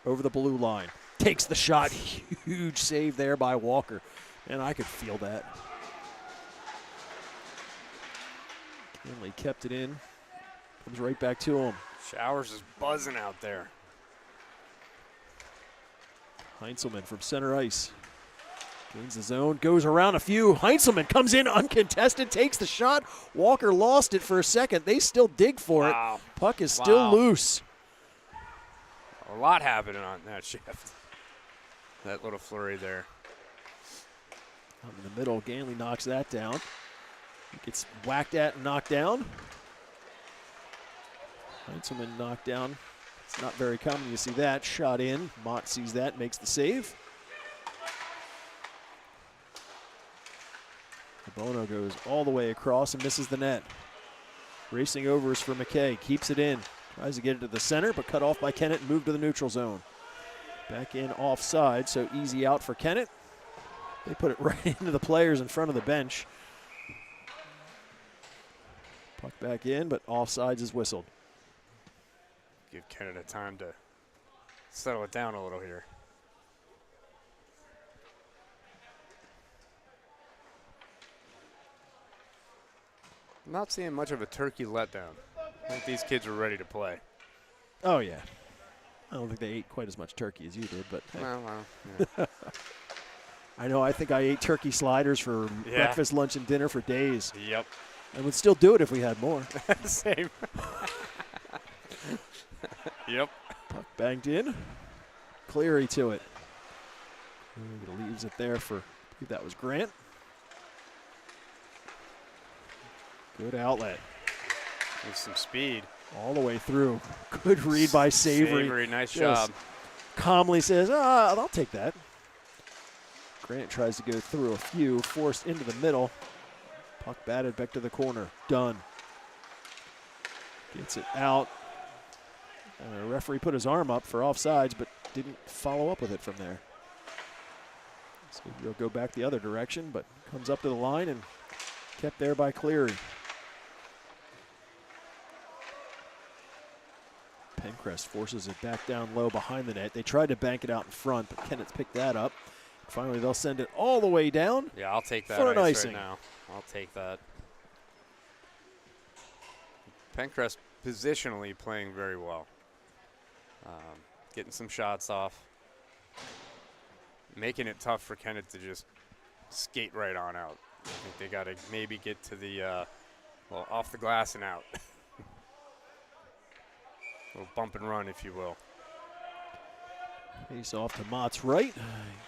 over the blue line. Takes the shot. Huge save there by Walker. And I could feel that. Kenley kept it in. Comes right back to him. Showers is buzzing out there. Heinzelman from center ice. Gains the zone, goes around a few. Heinzelman comes in uncontested, takes the shot. Walker lost it for a second. They still dig for it. Puck is still loose. A lot happening on that shift. That little flurry there. Out in the middle, Ganley knocks that down. He gets whacked at and knocked down. Heinzelman knocked down. It's not very common you see that. Shot in. Mott sees that, makes the save. Bono goes all the way across and misses the net. Racing over is for McKay. Keeps it in. Tries to get it to the center, but cut off by Kennett and moved to the neutral zone. Back in offside, so easy out for Kennett. They put it right into the players in front of the bench. Puck back in, but offsides is whistled. Give Kennett a time to settle it down a little here. I'm not seeing much of a turkey letdown. I think these kids are ready to play. Oh, yeah. I don't think they ate quite as much turkey as you did, but hey. Well, yeah. I know, I think I ate turkey sliders for breakfast, lunch, and dinner for days. Yep. I would still do it if we had more. Same. Yep. Puck banged in. Cleary to it. Leaves it there for, I believe that was Grant. Good outlet. With some speed. All the way through. Good read by Savory. Savory, nice Just job. Calmly says, I'll take that. Grant tries to go through a few, forced into the middle. Puck batted back to the corner. Done. Gets it out. And the referee put his arm up for offsides, but didn't follow up with it from there. So he'll go back the other direction, but comes up to the line and kept there by Cleary. Penncrest forces it back down low behind the net. They tried to bank it out in front, but Kennett's picked that up. Finally, they'll send it all the way down. Yeah, I'll take that for an ice icing. right now. I'll take that. Penncrest positionally playing very well. Getting some shots off. Making it tough for Kennett to just skate right on out. I think they got to maybe get to the, well, off the glass and out. A little bump and run, if you will. Face off to Mott's right.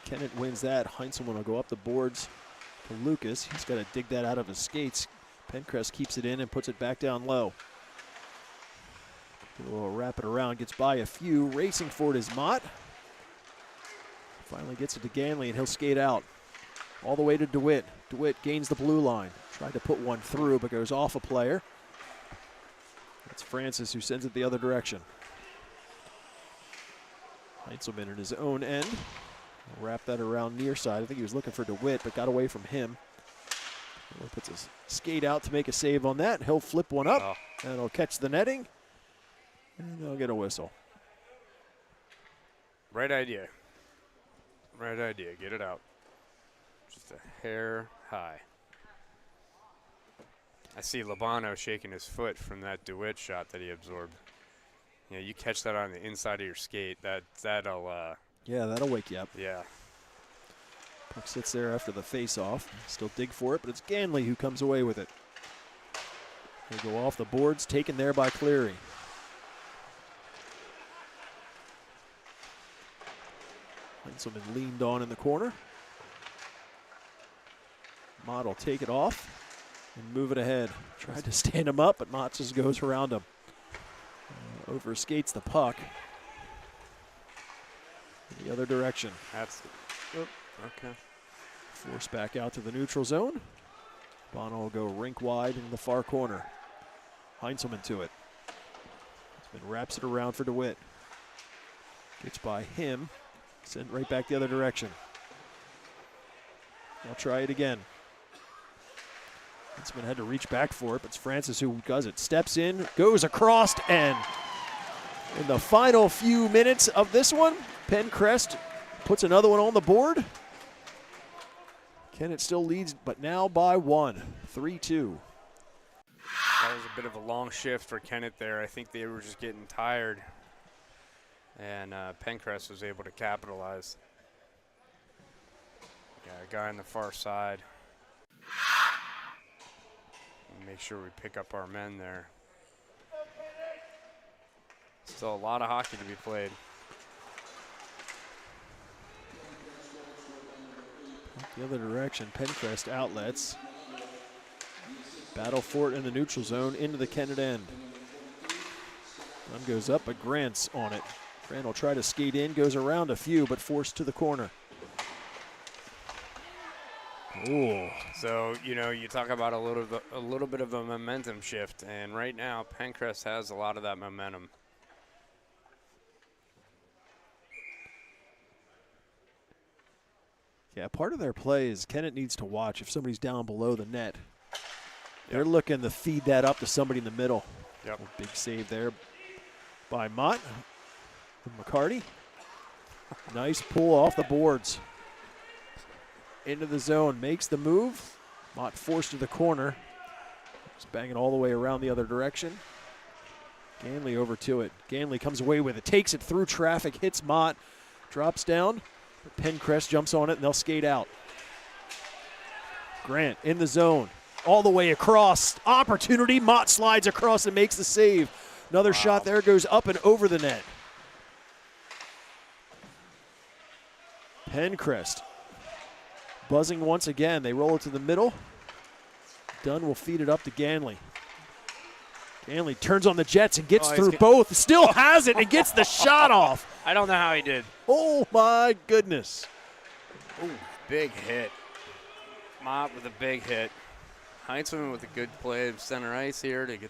Kennett wins that. Heinzelman will go up the boards to Lucas. He's got to dig that out of his skates. Penncrest keeps it in and puts it back down low. A little wrap it around, gets by a few. Racing for it is Mott. Finally gets it to Ganley, and he'll skate out. All the way to DeWitt. DeWitt gains the blue line. Tried to put one through, but goes off a player. It's Francis who sends it the other direction. Heinzelman in his own end. Wrap that around near side. I think he was looking for DeWitt, but got away from him. Puts his skate out to make a save on that. He'll flip one up, and he'll catch the netting, and they'll get a whistle. Right idea. Right idea. Get it out. Just a hair high. I see Labano shaking his foot from that DeWitt shot that he absorbed. Yeah, you catch that on the inside of your skate, that'll yeah, that'll wake you up. Yeah. Puck sits there after the face-off. Still dig for it, but it's Ganley who comes away with it. They go off the boards, taken there by Cleary. Heinzelman leaned on in the corner. Mott will take it off and move it ahead. Tried to stand him up, but Mott just goes around him. Overskates the puck. In the other direction. That's okay. Forced back out to the neutral zone. Bono will go rink wide in the far corner. Heinzelman to it. Then wraps it around for DeWitt. Gets by him. Sent right back the other direction. I'll try it again. Heinzelman had to reach back for it, but it's Francis who does it. Steps in, goes across, and In the final few minutes of this one, Penncrest puts another one on the board. Kennett still leads, but now by 1, 3-2. That was a bit of a long shift for Kennett there. I think they were just getting tired, and Penncrest was able to capitalize. Yeah, a guy on the far side. Make sure we pick up our men there. Still a lot of hockey to be played. The other direction, Penncrest outlets. Battle for it in the neutral zone into the Kennett end. Gun goes up, but Grant's on it. Grant will try to skate in, goes around a few, but forced to the corner. Ooh. So, you know, you talk about a little bit of a momentum shift, and right now Penncrest has a lot of that momentum. Yeah, part of their play is Kennett needs to watch if somebody's down below the net. They're looking to feed that up to somebody in the middle. Yep. A big save there by Mott. McCarty. Nice pull off the boards. Into the zone, makes the move. Mott forced to the corner. Just banging all the way around the other direction. Ganley over to it. Ganley comes away with it, takes it through traffic, hits Mott, drops down. Penncrest jumps on it, and they'll skate out. Grant in the zone, all the way across. Opportunity, Mott slides across and makes the save. Another shot there goes up and over the net. Penncrest buzzing once again. They roll it to the middle. Dunn will feed it up to Ganley. Ganley turns on the Jets and gets through both. Still has it and gets the shot off. I don't know how he did. Oh, my goodness. Ooh, big hit. Mott with a big hit. Heinzman with a good play of center ice here to get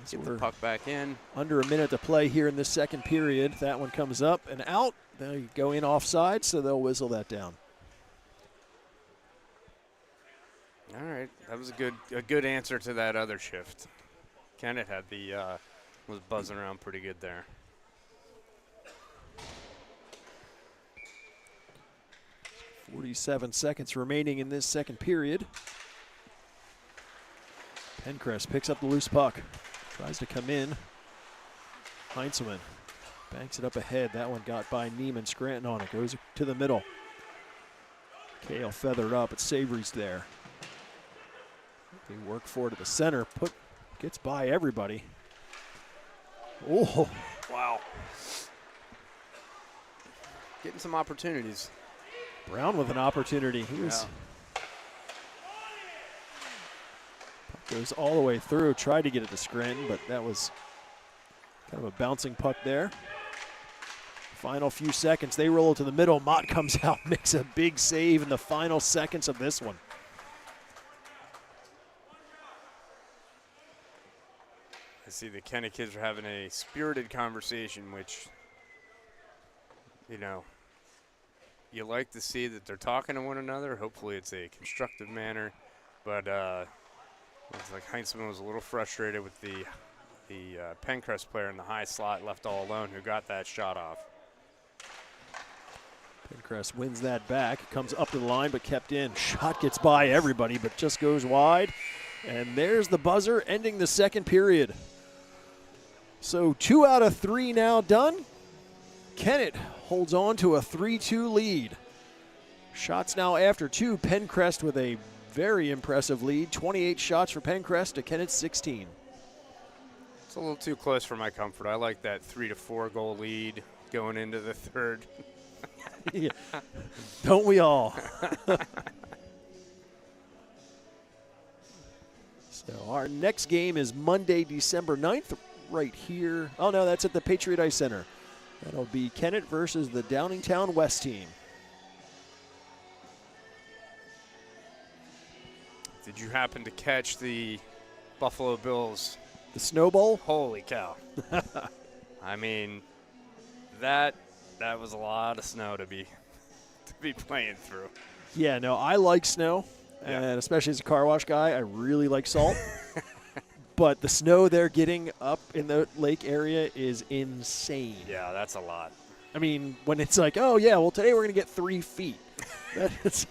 the puck back in. Under a minute to play here in this second period. That one comes up and out. They go in offside, so they'll whistle that down. All right, that was a good answer to that other shift. Kennett had was buzzing around pretty good there. .47 seconds remaining in this second period. Penncrest picks up the loose puck. Tries to come in. Heinzelman banks it up ahead. That one got by Neiman. Scranton on it. Goes to the middle. Kale feathered up, but Savory's there. They work for it at the center. Gets by everybody. Oh. Wow. Getting some opportunities. Brown with an opportunity. He was goes all the way through. Tried to get it to Scranton, but that was kind of a bouncing puck there. Final few seconds. They roll it to the middle. Mott comes out, makes a big save in the final seconds of this one. I see the Kennett kids are having a spirited conversation, which, you know, you like to see that they're talking to one another. Hopefully it's a constructive manner. But it's like Heinzman was a little frustrated with the Penncrest player in the high slot left all alone who got that shot off. Penncrest wins that back. Comes up to the line but kept in. Shot gets by everybody but just goes wide. And there's the buzzer ending the second period. So 2 out of 3 now done. Kennett holds on to a 3-2 lead. Shots now after 2. Penncrest with a very impressive lead. 28 shots for Penncrest to Kennett's 16. It's a little too close for my comfort. I like that 3-4 goal lead going into the third. Yeah. Don't we all? So our next game is Monday, December 9th, right here. Oh, no, that's at the Patriot Ice Center. That'll be Kennett versus the Downingtown West team. Did you happen to catch the Buffalo Bills? The Snowball? Holy cow. I mean, that was a lot of snow to be playing through. Yeah, no, I like snow, and especially as a car wash guy, I really like salt. but the snow they're getting up in the lake area is insane. Yeah, that's a lot. I mean, when it's like, oh, yeah, well, today we're going to get 3 feet. That's,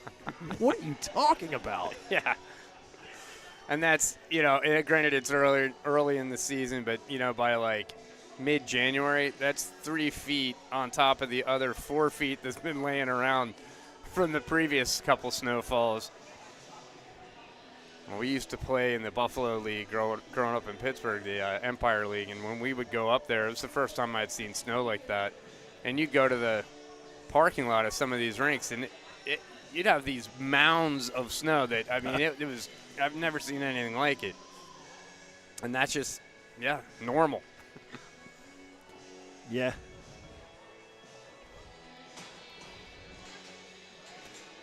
what are you talking about? Yeah. And that's, granted it's early in the season, but, by like mid-January, that's 3 feet on top of the other 4 feet that's been laying around from the previous couple snowfalls. Well, we used to play in the Buffalo League growing up in Pittsburgh, the Empire League, and when we would go up there, it was the first time I'd seen snow like that. And you'd go to the parking lot of some of these rinks, and you'd have these mounds of snow that, I mean, it was, I've never seen anything like it. And that's just, normal. Yeah.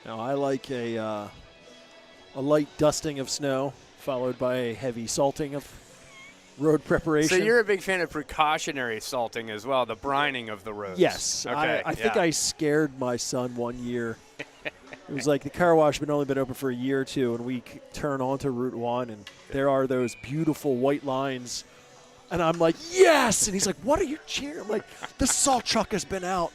Now, I like a light dusting of snow followed by a heavy salting of road preparation. So you're a big fan of precautionary salting as well, the brining of the roads. Yes. Okay. I think I scared my son one year. It was like the car wash had only been open for a year or two, and we turn onto Route 1, and there are those beautiful white lines. And I'm like, yes! And he's like, what are you cheering? I'm like, the salt truck has been out.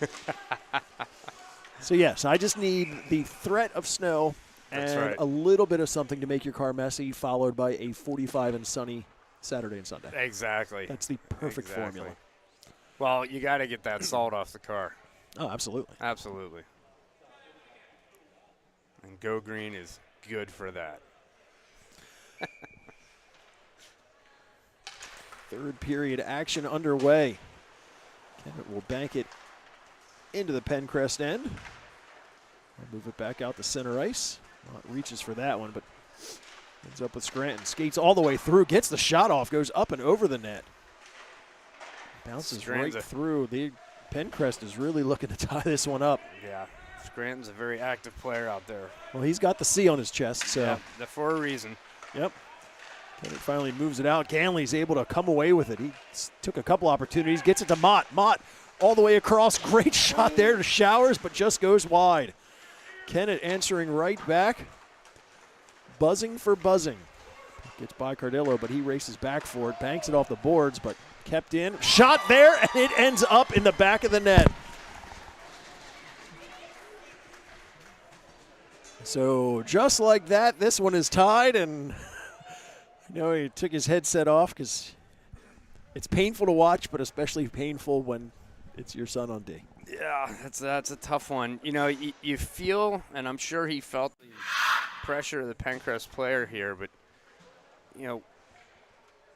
So, yes, I just need the threat of snow and a little bit of something to make your car messy, followed by a 45 and sunny Saturday and Sunday. Exactly. That's the perfect formula. Well, you got to get that salt off the car. Oh, absolutely. Absolutely. And Go Green is good for that. Third period action underway. Kennett will bank it into the Penncrest end. I'll move it back out to center ice. Well, it reaches for that one, but ends up with Scranton. Skates all the way through, gets the shot off, goes up and over the net. Bounces right through. The Penncrest is really looking to tie this one up. Yeah, Scranton's a very active player out there. Well, he's got the C on his chest, so. Yeah, for a reason. Yep. Kennett finally moves it out. Ganley's able to come away with it. He took a couple opportunities, gets it to Mott. Mott all the way across. Great shot there to Showers, but just goes wide. Kennett answering right back. Buzzing for buzzing. Gets by Cardillo, but he races back for it. Banks it off the boards, but kept in. Shot there, and it ends up in the back of the net. So just like that, this one is tied, and he took his headset off because it's painful to watch, but especially painful when it's your son on D. Yeah, that's a tough one. You feel, and I'm sure he felt the pressure of the Penncrest player here, but,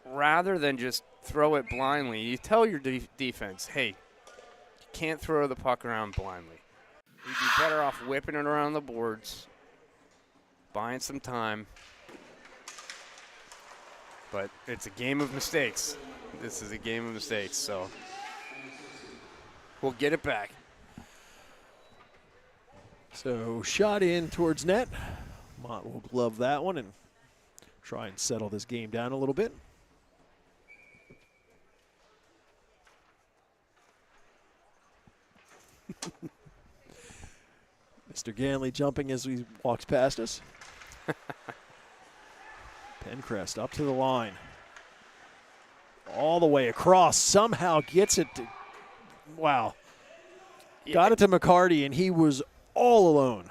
rather than just throw it blindly, you tell your defense, hey, you can't throw the puck around blindly. You'd be better off whipping it around the boards, buying some time. But it's a game of mistakes. This is a game of mistakes, so we'll get it back. So shot in towards net. Mott will glove that one and try and settle this game down a little bit. Mr. Ganley jumping as he walks past us. Penncrest up to the line. All the way across. Somehow gets it to, wow. Yeah. Got it to McCarty, and he was all alone.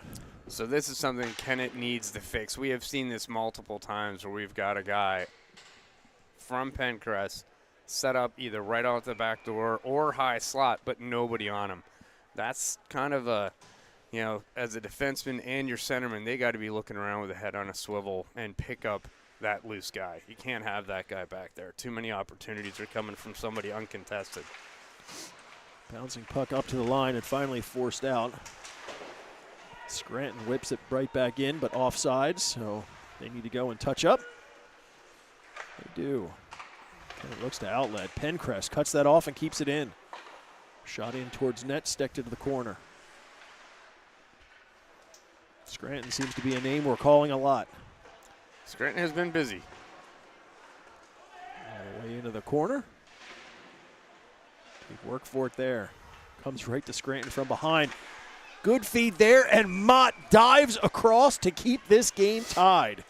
So this is something Kennett needs to fix. We have seen this multiple times where we've got a guy from Penncrest set up either right out the back door or high slot, but nobody on him. That's kind of a, as a defenseman and your centerman, they got to be looking around with a head on a swivel and pick up that loose guy. You can't have that guy back there. Too many opportunities are coming from somebody uncontested. Bouncing puck up to the line and finally forced out. Scranton whips it right back in, but offside, so they need to go and touch up. They do. And it looks to outlet. Penncrest cuts that off and keeps it in. Shot in towards net, sticked into the corner. Scranton seems to be a name we're calling a lot. Scranton has been busy. All the way into the corner. Big work for it there. Comes right to Scranton from behind. Good feed there, and Mott dives across to keep this game tied.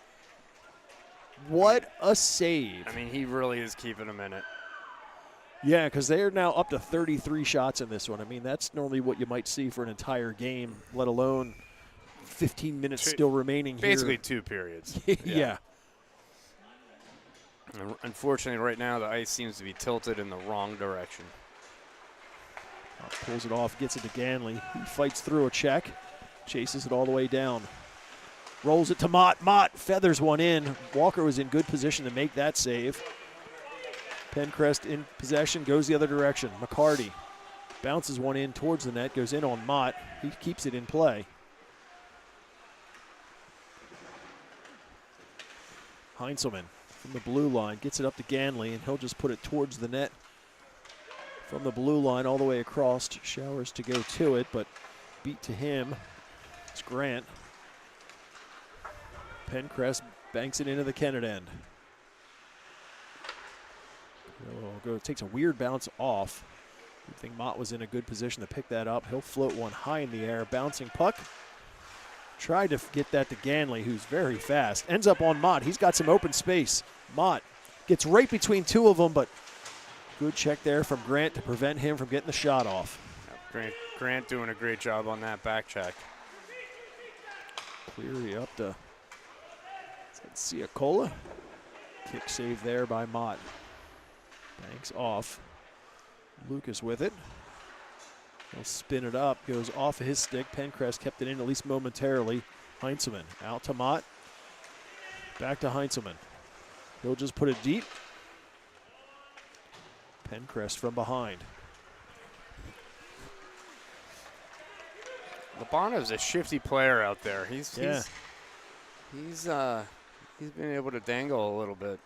What a save. I mean, he really is keeping them in it. Yeah, because they are now up to 33 shots in this one. I mean, that's normally what you might see for an entire game, let alone 15 minutes still remaining Basically here. 2 periods. Yeah. And unfortunately, right now, the ice seems to be tilted in the wrong direction. Pulls it off, gets it to Ganley. He fights through a check, chases it all the way down. Rolls it to Mott. Mott feathers one in. Walker was in good position to make that save. Penncrest in possession, goes the other direction. McCarty bounces one in towards the net, goes in on Mott. He keeps it in play. Heinzelman from the blue line gets it up to Ganley, and he'll just put it towards the net from the blue line all the way across. Showers to go to it, but beat to him. It's Grant. Penncrest banks it into the Kennett end. Takes a weird bounce off. I think Mott was in a good position to pick that up. He'll float one high in the air. Bouncing puck. Tried to get that to Ganley, who's very fast. Ends up on Mott. He's got some open space. Mott gets right between two of them, but good check there from Grant to prevent him from getting the shot off. Grant doing a great job on that back check. Cleary up to Ciacola. Kick save there by Mott. Banks off. Lucas with it. He'll spin it up. Goes off of his stick. Penncrest kept it in at least momentarily. Heinzelman out to Mott. Back to Heinzelman. He'll just put it deep. Penncrest from behind. Labano's a shifty player out there. He's been able to dangle a little bit.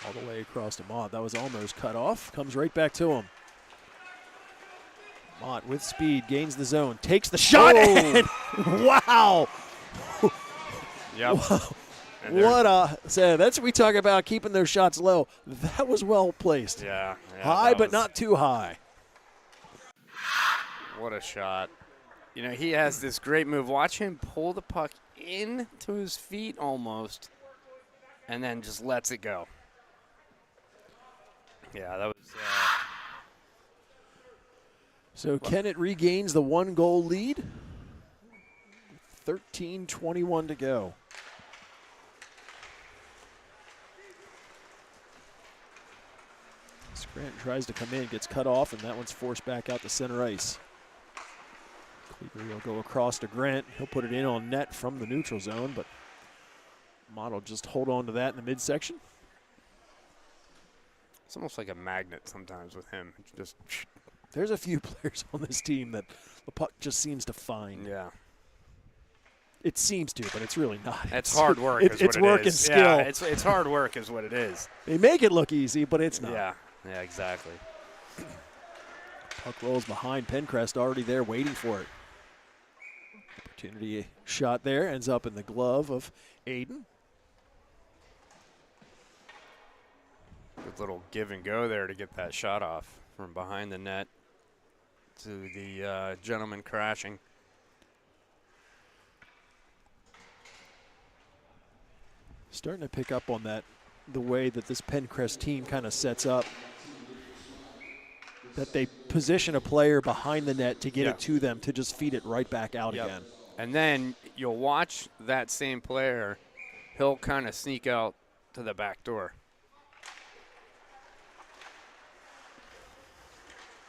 All the way across to Mott. That was almost cut off. Comes right back to him. Mott with speed, gains the zone, takes the shot. And wow. Yep. Wow. That's what we talk about, keeping those shots low. That was well placed. Yeah. High, but not too high. What a shot. You know, he has this great move. Watch him pull the puck into his feet almost, and then just lets it go. Yeah, that was. So Kennett regains the 1-goal lead. 13:21 to go. Grant tries to come in, gets cut off, and that one's forced back out to center ice. Cleaver will go across to Grant. He'll put it in on net from the neutral zone, but Mott will just hold on to that in the midsection. It's almost like a magnet sometimes with him. It's just. There's a few players on this team that the puck just seems to find. Yeah. It seems to, but it's really not. It's hard work. It's work and skill. Yeah, it's hard work is what it is. They make it look easy, but it's not. Yeah, exactly. Puck rolls behind Penncrest, already there waiting for it. Opportunity shot there, ends up in the glove of Aiden. Good little give and go there to get that shot off from behind the net to the gentleman crashing. Starting to pick up on that, the way that this Penncrest team kind of sets up. That they position a player behind the net to get it to them to just feed it right back out again. And then you'll watch that same player, he'll kind of sneak out to the back door.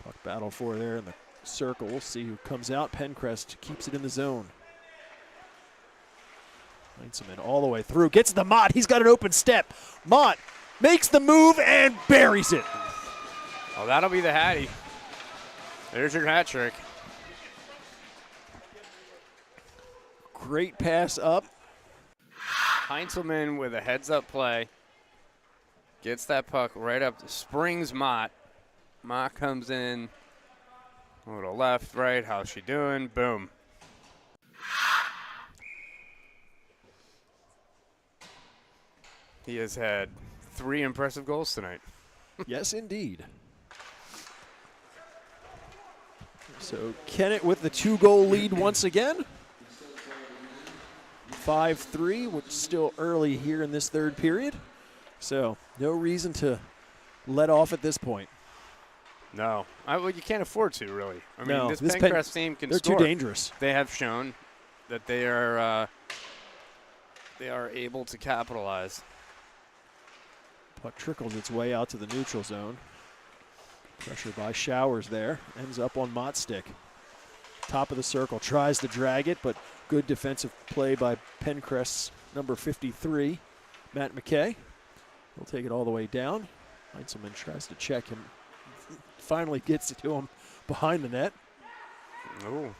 Puck battle for there in the circle. We'll see who comes out. Penncrest keeps it in the zone. Heinzelman all the way through. Gets the Mott. He's got an open step. Mott makes the move and buries it. Oh, that'll be the Hattie. There's your hat trick. Great pass up. Heinzelman with a heads-up play. Gets that puck right up. Springs Mott. Mott comes in. A little left, right. How's she doing? Boom. He has had 3 impressive goals tonight. Yes, indeed. So Kennett with the 2-goal lead once again. 5-3, which is still early here in this third period. So no reason to let off at this point. No. Well, you can't afford to, really. I mean, No, this this Penncrest team can they're score. too dangerous. They have shown that they are able to capitalize. Puck trickles its way out to the neutral zone. Pressure by Showers there. Ends up on Mottstick. Top of the circle. Tries to drag it, but good defensive play by Penncrest's number 53, Matt McKay. He'll take it all the way down. Heinzelman tries to check him. Finally gets it to him behind the net. Oh.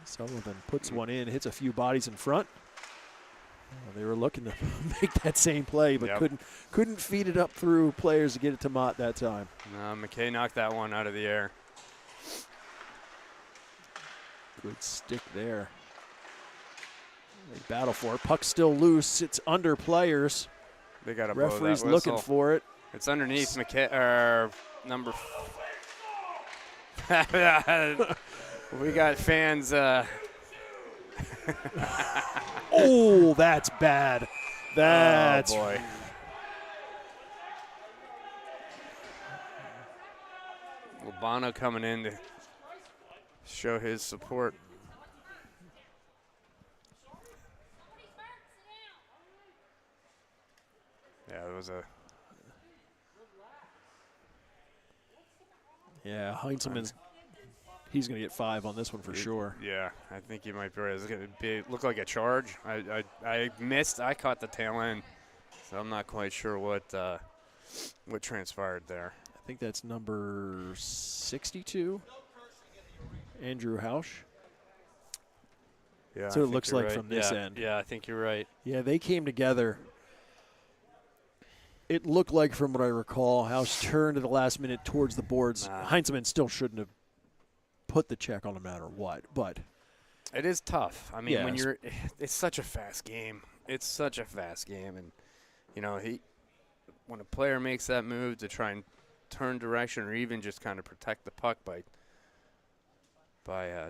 Sullivan puts one in, hits a few bodies in front. They were looking to make that same play, but couldn't feed it up through players to get it to Mott that time. McKay knocked that one out of the air. Good stick there. They battle for it. Puck still loose. It's under players. They got to blow that Referee's whistle. looking for it. It's underneath McKay, number. We got fans. Oh, that's bad. That's oh boy. Lobano coming in to show his support. Yeah, it was a. Yeah, Heinzelman's. He's going to get 5 on this one for sure. Yeah, I think you might be right. It's going to look like a charge. I missed. I caught the tail end, so I'm not quite sure what transpired there. I think that's number 62, Andrew Hausch. Yeah, so it looks like right. from this end. Yeah, I think you're right. Yeah, they came together. It looked like, from what I recall, Hausch turned at the last minute towards the boards. Heinzelman still shouldn't have put the check on no matter what, but it is tough. I mean, when it's such a fast game. It's such a fast game, and when a player makes that move to try and turn direction or even just kind of protect the puck by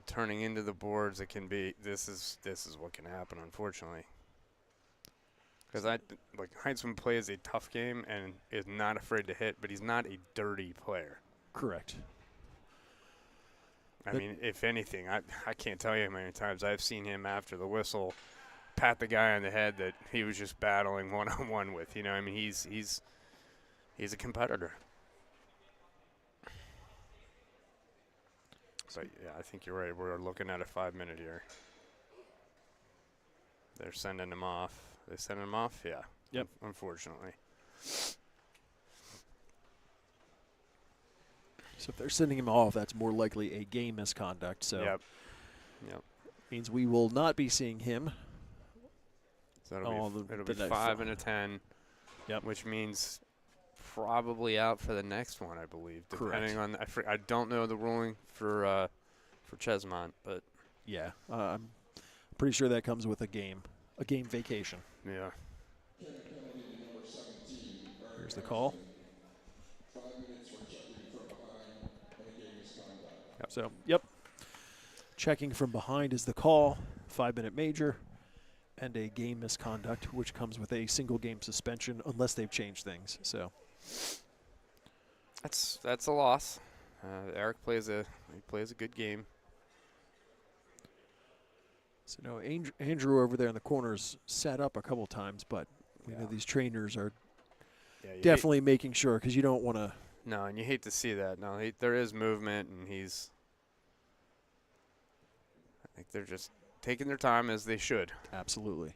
turning into the boards, it can be. This is what can happen, unfortunately. Because Heinzelman plays a tough game and is not afraid to hit, but he's not a dirty player. Correct. I mean, if anything, I can't tell you how many times I've seen him after the whistle pat the guy on the head that he was just battling one-on-one with. I mean, he's a competitor. So, yeah, I think you're right. We're looking at a 5-minute here. They're sending him off. They send him off? Yeah. Yep. Unfortunately. So if they're sending him off, that's more likely a game misconduct. So yep. Means we will not be seeing him. So it'll be 5 and a 10. Yep. Which means probably out for the next one, I believe. Depending on I don't know the ruling for Chesmont, but yeah, I'm pretty sure that comes with a game vacation. Yeah. Here's the call. So, checking from behind is the call. 5-minute major and a game misconduct, which comes with a single game suspension unless they've changed things. So that's a loss. Eric plays a good game. So no, Andrew over there in the corners sat up a couple times, but we know these trainers are definitely making sure, because you don't want to. No, and you hate to see that. No, there is movement, and I think they're just taking their time as they should. Absolutely.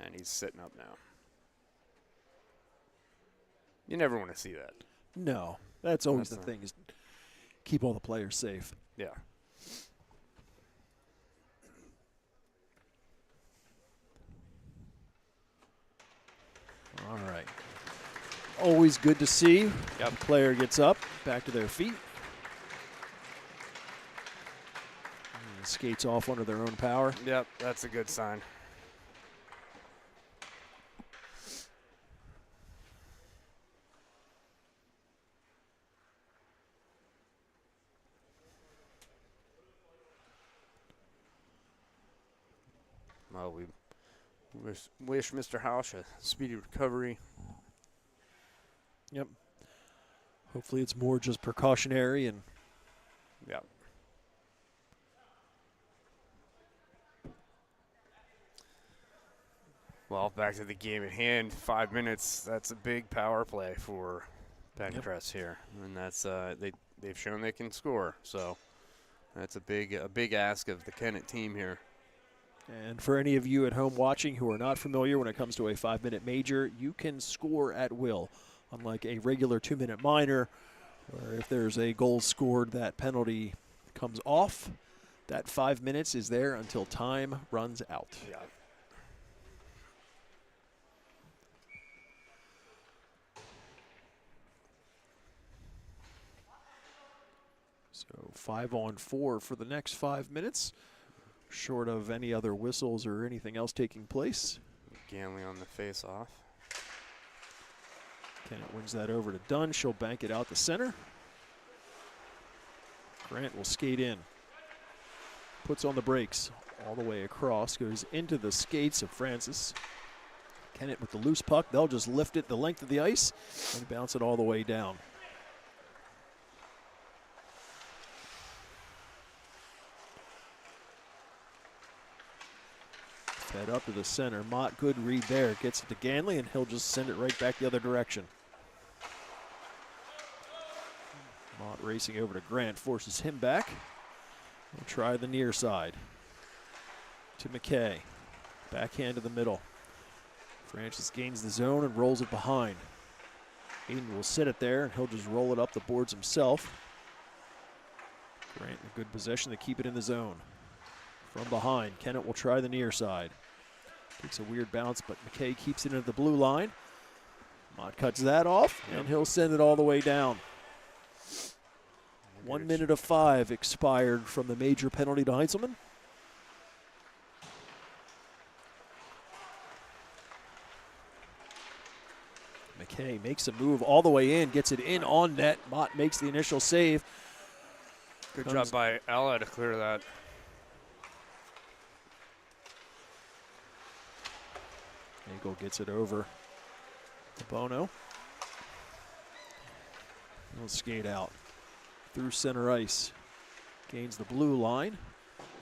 And he's sitting up now. You never want to see that. No, that's always the thing, is keep all the players safe. Yeah. All right. Always good to see. Yep. The player gets up, back to their feet. And skates off under their own power. Yep, that's a good sign. Well, we wish Mr. Hausch a speedy recovery. Yep. Hopefully it's more just precautionary and Yeah. Well, back to the game at hand. 5 minutes. That's a big power play for Penncrest here, and that's they've shown they can score. So that's a big ask of the Kennett team here. And for any of you at home watching who are not familiar when it comes to a 5-minute major, you can score at will. Unlike a regular 2-minute minor, where if there's a goal scored, that penalty comes off. That 5 minutes is there until time runs out. Yeah. So 5-on-4 for the next 5 minutes, short of any other whistles or anything else taking place. Ganley on the face-off. Kennett wins that over to Dunn. She'll bank it out the center. Grant will skate in. Puts on the brakes all the way across. Goes into the skates of Francis. Kennett with the loose puck. They'll just lift it the length of the ice and bounce it all the way down. Fed up to the center. Mott, good read there. Gets it to Ganley, and he'll just send it right back the other direction. Mott racing over to Grant, forces him back. We'll try the near side. To McKay. Backhand to the middle. Francis gains the zone and rolls it behind. Aiden will sit it there, and he'll just roll it up the boards himself. Grant in good possession to keep it in the zone. From behind, Kennett will try the near side. Takes a weird bounce, but McKay keeps it into the blue line. Mott cuts that off, and he'll send it all the way down. 1 minute of 5 expired from the major penalty to Heintzelman. McKay makes a move all the way in, gets it in on net. Mott makes the initial save. Good job by Ella to clear that. Eagle gets it over to Bono. He'll skate out through center ice. Gains the blue line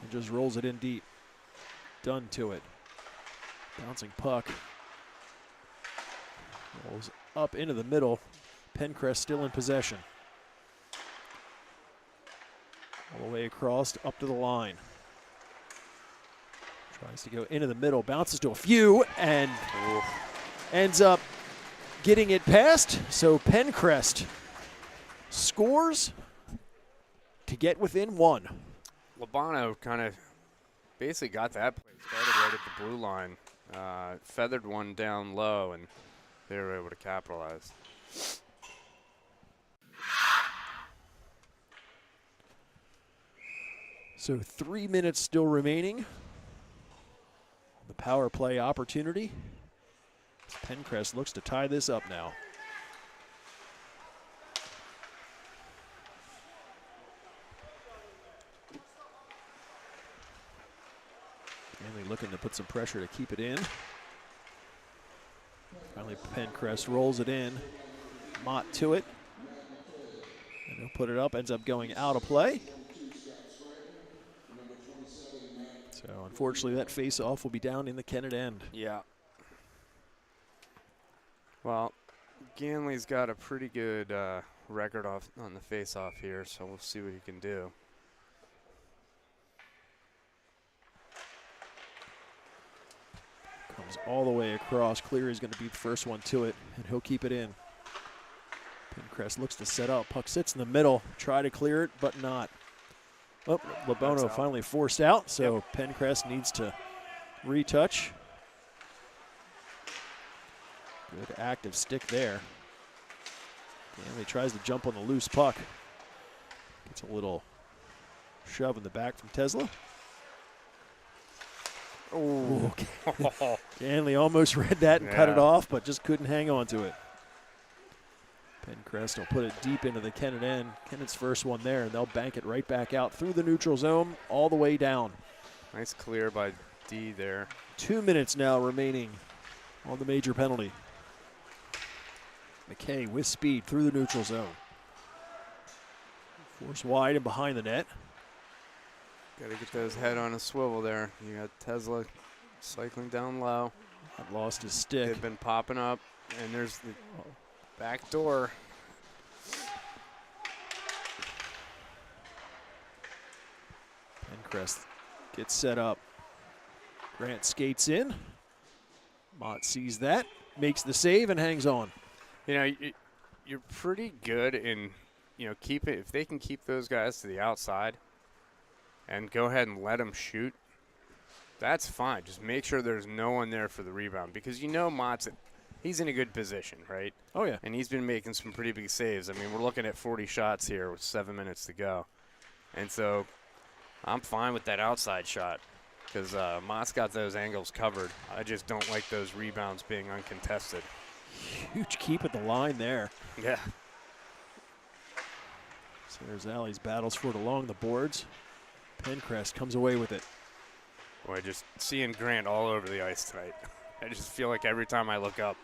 and just rolls it in deep. Dunn to it. Bouncing puck. Rolls up into the middle. Penncrest still in possession. All the way across up to the line. Tries to go into the middle, bounces to a few, and ends up getting it past. So Penncrest scores to get within 1. Labano kind of basically got that play started right at the blue line. Feathered one down low, and they were able to capitalize. So 3 minutes still remaining. The power play opportunity. Penncrest looks to tie this up now. Ganley looking to put some pressure to keep it in. Finally, Penncrest rolls it in. Mott to it. And he'll put it up, ends up going out of play. So unfortunately, that face-off will be down in the Kennett end. Yeah. Well, Ganley's got a pretty good record on the face-off here, so we'll see what he can do. Comes all the way across. Cleary's going to be the first one to it, and he'll keep it in. Penncrest looks to set up. Puck sits in the middle. Try to clear it, but not. Oh, Labono finally forced out, so Penncrest needs to retouch. Good active stick there. Ganley tries to jump on the loose puck. Gets a little shove in the back from Tesla. Oh, Ganley almost read that and cut it off, but just couldn't hang on to it. Penncrest will put it deep into the Kennett end. Kennett's first one there, and they'll bank it right back out through the neutral zone all the way down. Nice clear by D there. 2 minutes now remaining on the major penalty. McKay with speed through the neutral zone. Force wide and behind the net. Got to get those head on a swivel there. You got Tesla cycling down low. I've lost his stick. They've been popping up, and there's the back door. Penncrest gets set up. Grant skates in. Mott sees that, makes the save, and hangs on. You know, you're pretty good in, keep it. If they can keep those guys to the outside and go ahead and let them shoot, that's fine. Just make sure there's no one there for the rebound, because Mott's he's in a good position, right? Oh, yeah. And he's been making some pretty big saves. I mean, we're looking at 40 shots here with 7 minutes to go. And so I'm fine with that outside shot because Mott's got those angles covered. I just don't like those rebounds being uncontested. Huge keep at the line there. Yeah. So there's Alley's battles for it along the boards. Penncrest comes away with it. Boy, just seeing Grant all over the ice tonight. I just feel like every time I look up,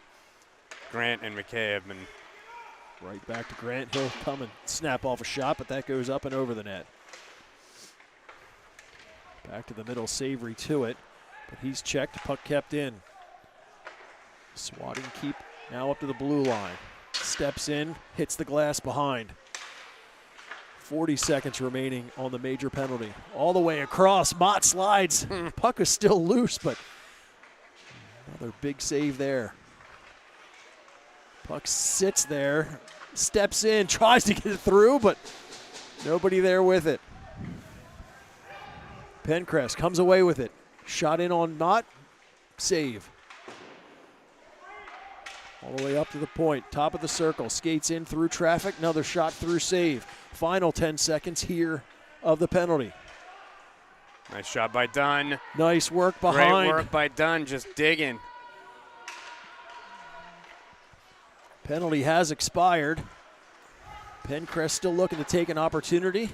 Grant and McKay have been. Right back to Grant. He'll come and snap off a shot, but that goes up and over the net. Back to the middle, Savory to it, but he's checked, puck kept in. Swatting keep now up to the blue line. Steps in, hits the glass behind. 40 seconds remaining on the major penalty. All the way across, Mott slides. Puck is still loose, but another big save there. Puck sits there, steps in, tries to get it through, but nobody there with it. Penncrest comes away with it. Shot in on Mott, save. All the way up to the point, top of the circle, skates in through traffic, another shot through save. Final 10 seconds here of the penalty. Nice shot by Dunn. Nice work behind. Great work by Dunn, just digging. Penalty has expired. Penncrest still looking to take an opportunity.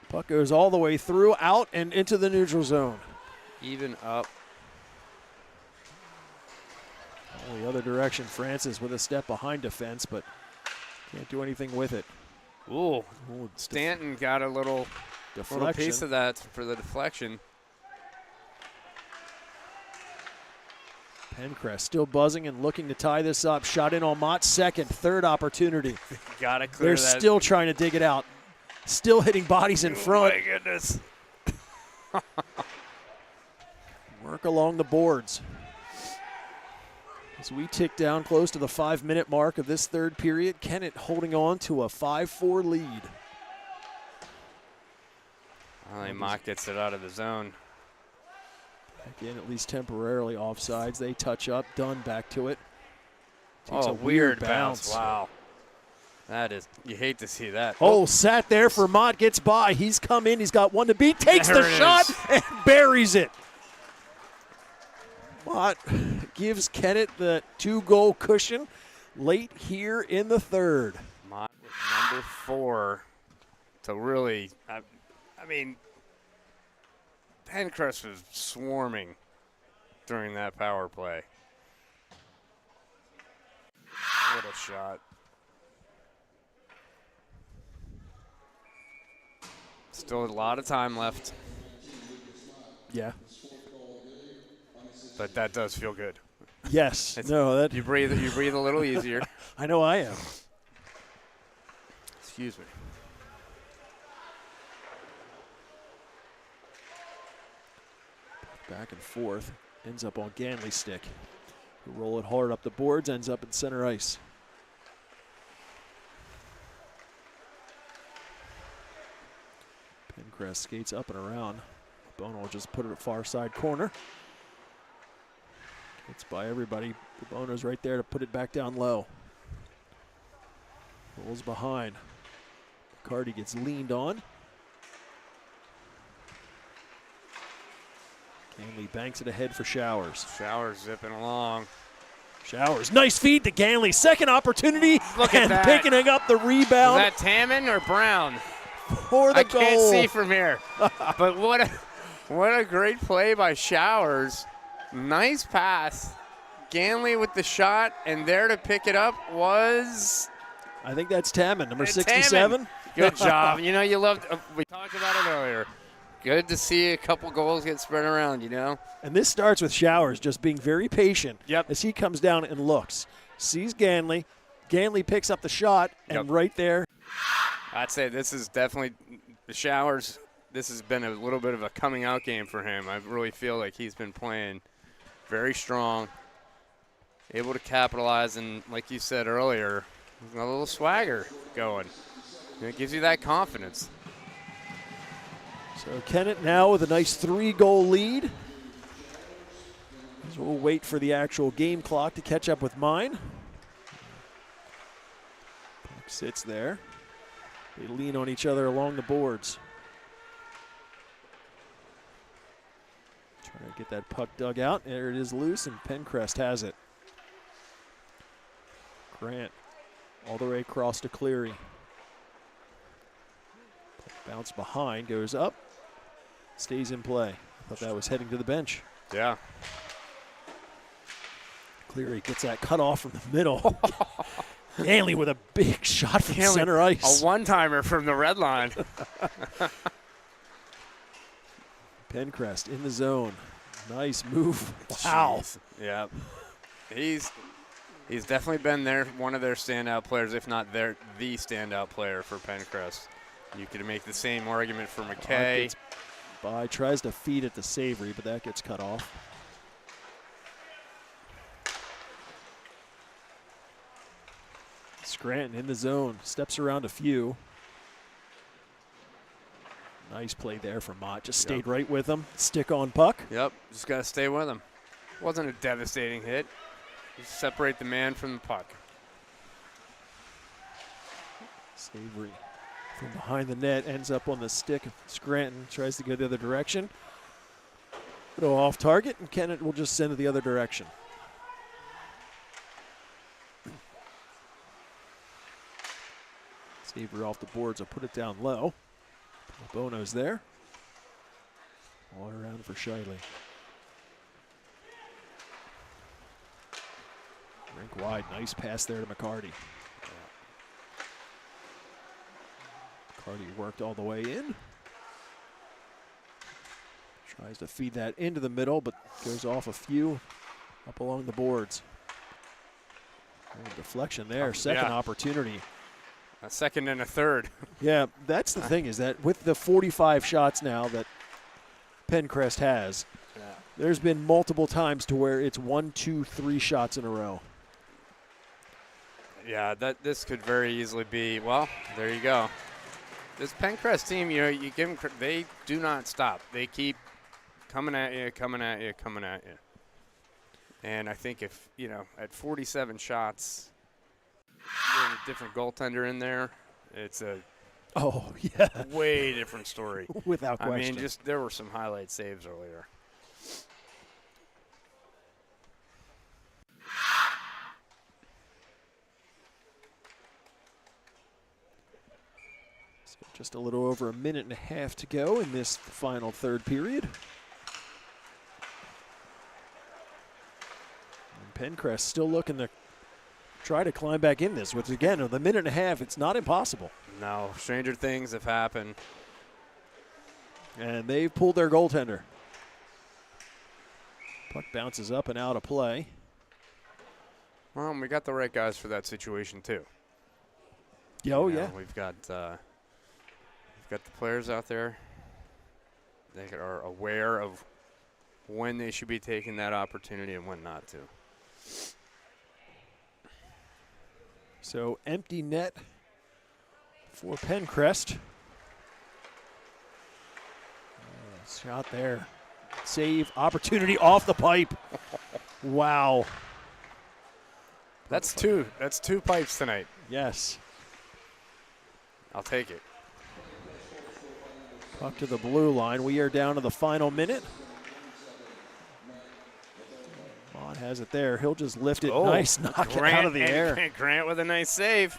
Puck goes all the way through, out, and into the neutral zone. Even up. Oh, the other direction, Francis with a step behind defense, but can't do anything with it. Ooh, Stanton got a little piece of that for the deflection. Penncrest still buzzing and looking to tie this up. Shot in on Mott, second, third opportunity. Got to clear that. They're still trying to dig it out. Still hitting bodies in front. Oh, my goodness. Work along the boards. As we tick down close to the 5-minute mark of this third period, Kennett holding on to a 5-4 lead. Mock gets it out of the zone. Again, at least temporarily offsides. They touch up. Dunn back to it. Takes a weird bounce. Wow. That is, you hate to see that. Oh, sat there for Mott, gets by. He's come in. He's got one to beat. Takes the shot and buries it. Mott gives Kennett the 2-goal cushion late here in the third. Mott with number 4 to really, I mean, Penncrest was swarming during that power play. What a shot. Still a lot of time left. Yeah. But that does feel good. Yes. You breathe a little easier. I know I am. Excuse me. Back and forth. Ends up on Ganley's stick. Who roll it hard up the boards, ends up in center ice. Penncrest skates up and around. Bono will just put it at far side corner. It's by everybody. Bono's right there to put it back down low. Rolls behind. McCarty gets leaned on. Ganley banks it ahead for Showers. Showers zipping along. Showers, nice feed to Ganley. Second opportunity. Look at that. Picking up the rebound. Was that Taman or Brown? For the goal. I can't see from here. But what a great play by Showers. Nice pass. Ganley with the shot, and there to pick it up was I think that's Tamman, number It's 67. Hammond. Good job. You know, you loved. We talked about it earlier. Good to see a couple goals get spread around. You know. And this starts with Showers just being very patient Yep. as he comes down and looks. Sees Ganley. Ganley picks up the shot, and Yep. right there. I'd say this is definitely the Showers. This has been a little bit of a coming out game for him. I really feel like he's been playing very strong, able to capitalize, and like you said earlier, he's got a little swagger going. It gives you that confidence. So Kennett now with a nice 3-goal lead. So we'll wait for the actual game clock to catch up with mine. Puck sits there. They lean on each other along the boards. Trying to get that puck dug out. There it is loose, and Penncrest has it. Grant all the way across to Cleary. Bounce behind, goes up, stays in play. I thought that was heading to the bench. Yeah. Cleary gets that cut off from the middle. Ganley with a big shot from Ganley, center ice. A one-timer from the red line. Penncrest in the zone. Nice move. Wow. Jeez. Yeah. He's definitely been one of their standout players, if not the standout player for Penncrest. You could make the same argument for McKay. By tries to feed it to Savory, but that gets cut off. Scranton in the zone, steps around a few. Nice play there from Mott. Just stayed right with him. Stick on puck. Yep, just got to stay with him. Wasn't a devastating hit. Just separate the man from the puck. Savory from behind the net ends up on the stick. Scranton tries to go the other direction. Go off target, and Kennett will just send it the other direction. Savory off the boards. I'll put it down low. Bono's there. All around for Shiley. Rink wide. Nice pass there to McCarty. McCarty worked all the way in. Tries to feed that into the middle, but goes off a few up along the boards. Deflection there. Second opportunity. A second and a third. Yeah, that's the thing, is that with the 45 shots now that Penncrest has, there's been multiple times to where it's 1, 2, 3 shots in a row. Yeah, this could very easily be, well, there you go. This Penncrest team, you know, you give them, they do not stop. They keep coming at you, coming at you, coming at you. And I think if, you know, at 47 shots, you have a different goaltender in there, it's a way different story. Without question. I mean, just there were some highlight saves earlier. So just a little over a minute and a half to go in this final third period. And Penncrest still looking to try to climb back in this, which again, with a minute and a half, it's not impossible. No, stranger things have happened. And they've pulled their goaltender. Puck bounces up and out of play. Well, we got the right guys for that situation too. Oh, You know, yeah. We've got the players out there. They are aware of when they should be taking that opportunity and when not to. So empty net for Penncrest. Shot there. Save, opportunity off the pipe. Wow. That's two pipes tonight. Yes. I'll take it. Puck to the blue line. We are down to the final minute. Mott has it there. He'll just lift it. Nice knock it out of the air. Grant with a nice save.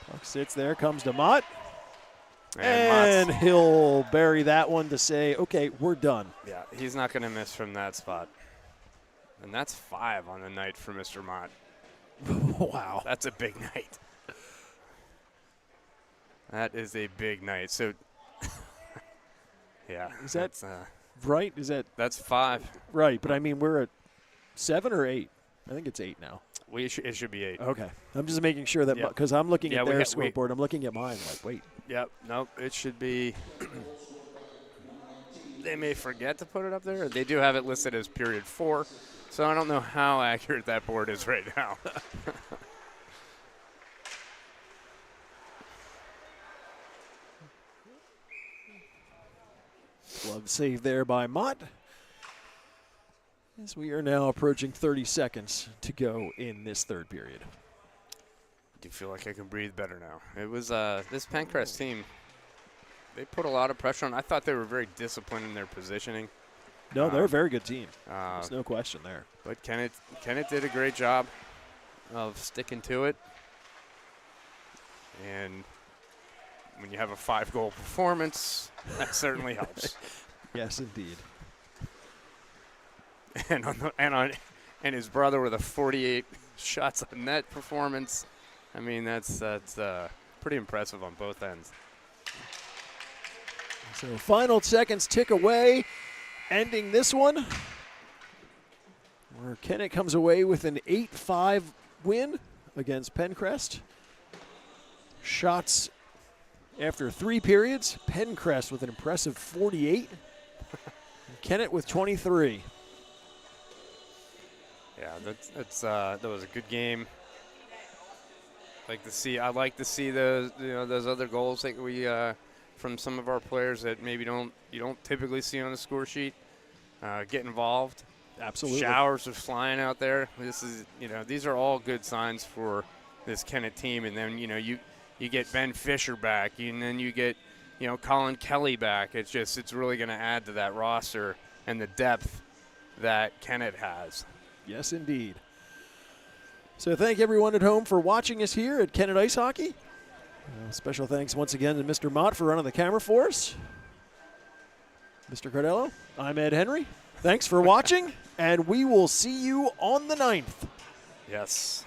Puck sits there, comes to Mott. And he'll bury that one to say, okay, we're done. Yeah, he's not going to miss from that spot. And that's 5 on the night for Mr. Mott. Wow. That's a big night. That is a big night. So, yeah. Is that right? That's 5. Right, but I mean, we're at 7 or 8. I think it's 8 now. It should be 8. Okay. I'm just making sure that, because I'm looking at their scoreboard. I'm looking at mine like, wait. Yep. Nope. It should be. They may forget to put it up there. They do have it listed as period 4. So I don't know how accurate that board is right now. Glove save there by Mott. As we are now approaching 30 seconds to go in this third period. I do feel like I can breathe better now. It was this Penncrest team. They put a lot of pressure on. I thought they were very disciplined in their positioning. No, they're a very good team. There's no question there. But Kennett did a great job of sticking to it. And when you have a 5-goal performance, that certainly helps. Yes, indeed. And his brother with a 48 shots on net performance. I mean, that's pretty impressive on both ends. So final seconds tick away, ending this one, where Kennett comes away with an 8-5 win against Penncrest. Shots after 3 periods, Penncrest with an impressive 48, Kennett with 23. Yeah, that was a good game. I like to see those other goals that we from some of our players that maybe you don't typically see on the score sheet. Get involved. Absolutely. Showers are flying out there. These are all good signs for this Kennett team. And then you get Ben Fisher back, and then you get Colin Kelly back. It's really going to add to that roster and the depth that Kennett has. Yes, indeed. So thank everyone at home for watching us here at Kennett Ice Hockey. Special thanks once again to Mr. Mott for running the camera for us. Mr. Cardello, I'm Ed Henry. Thanks for watching, and we will see you on the 9th. Yes.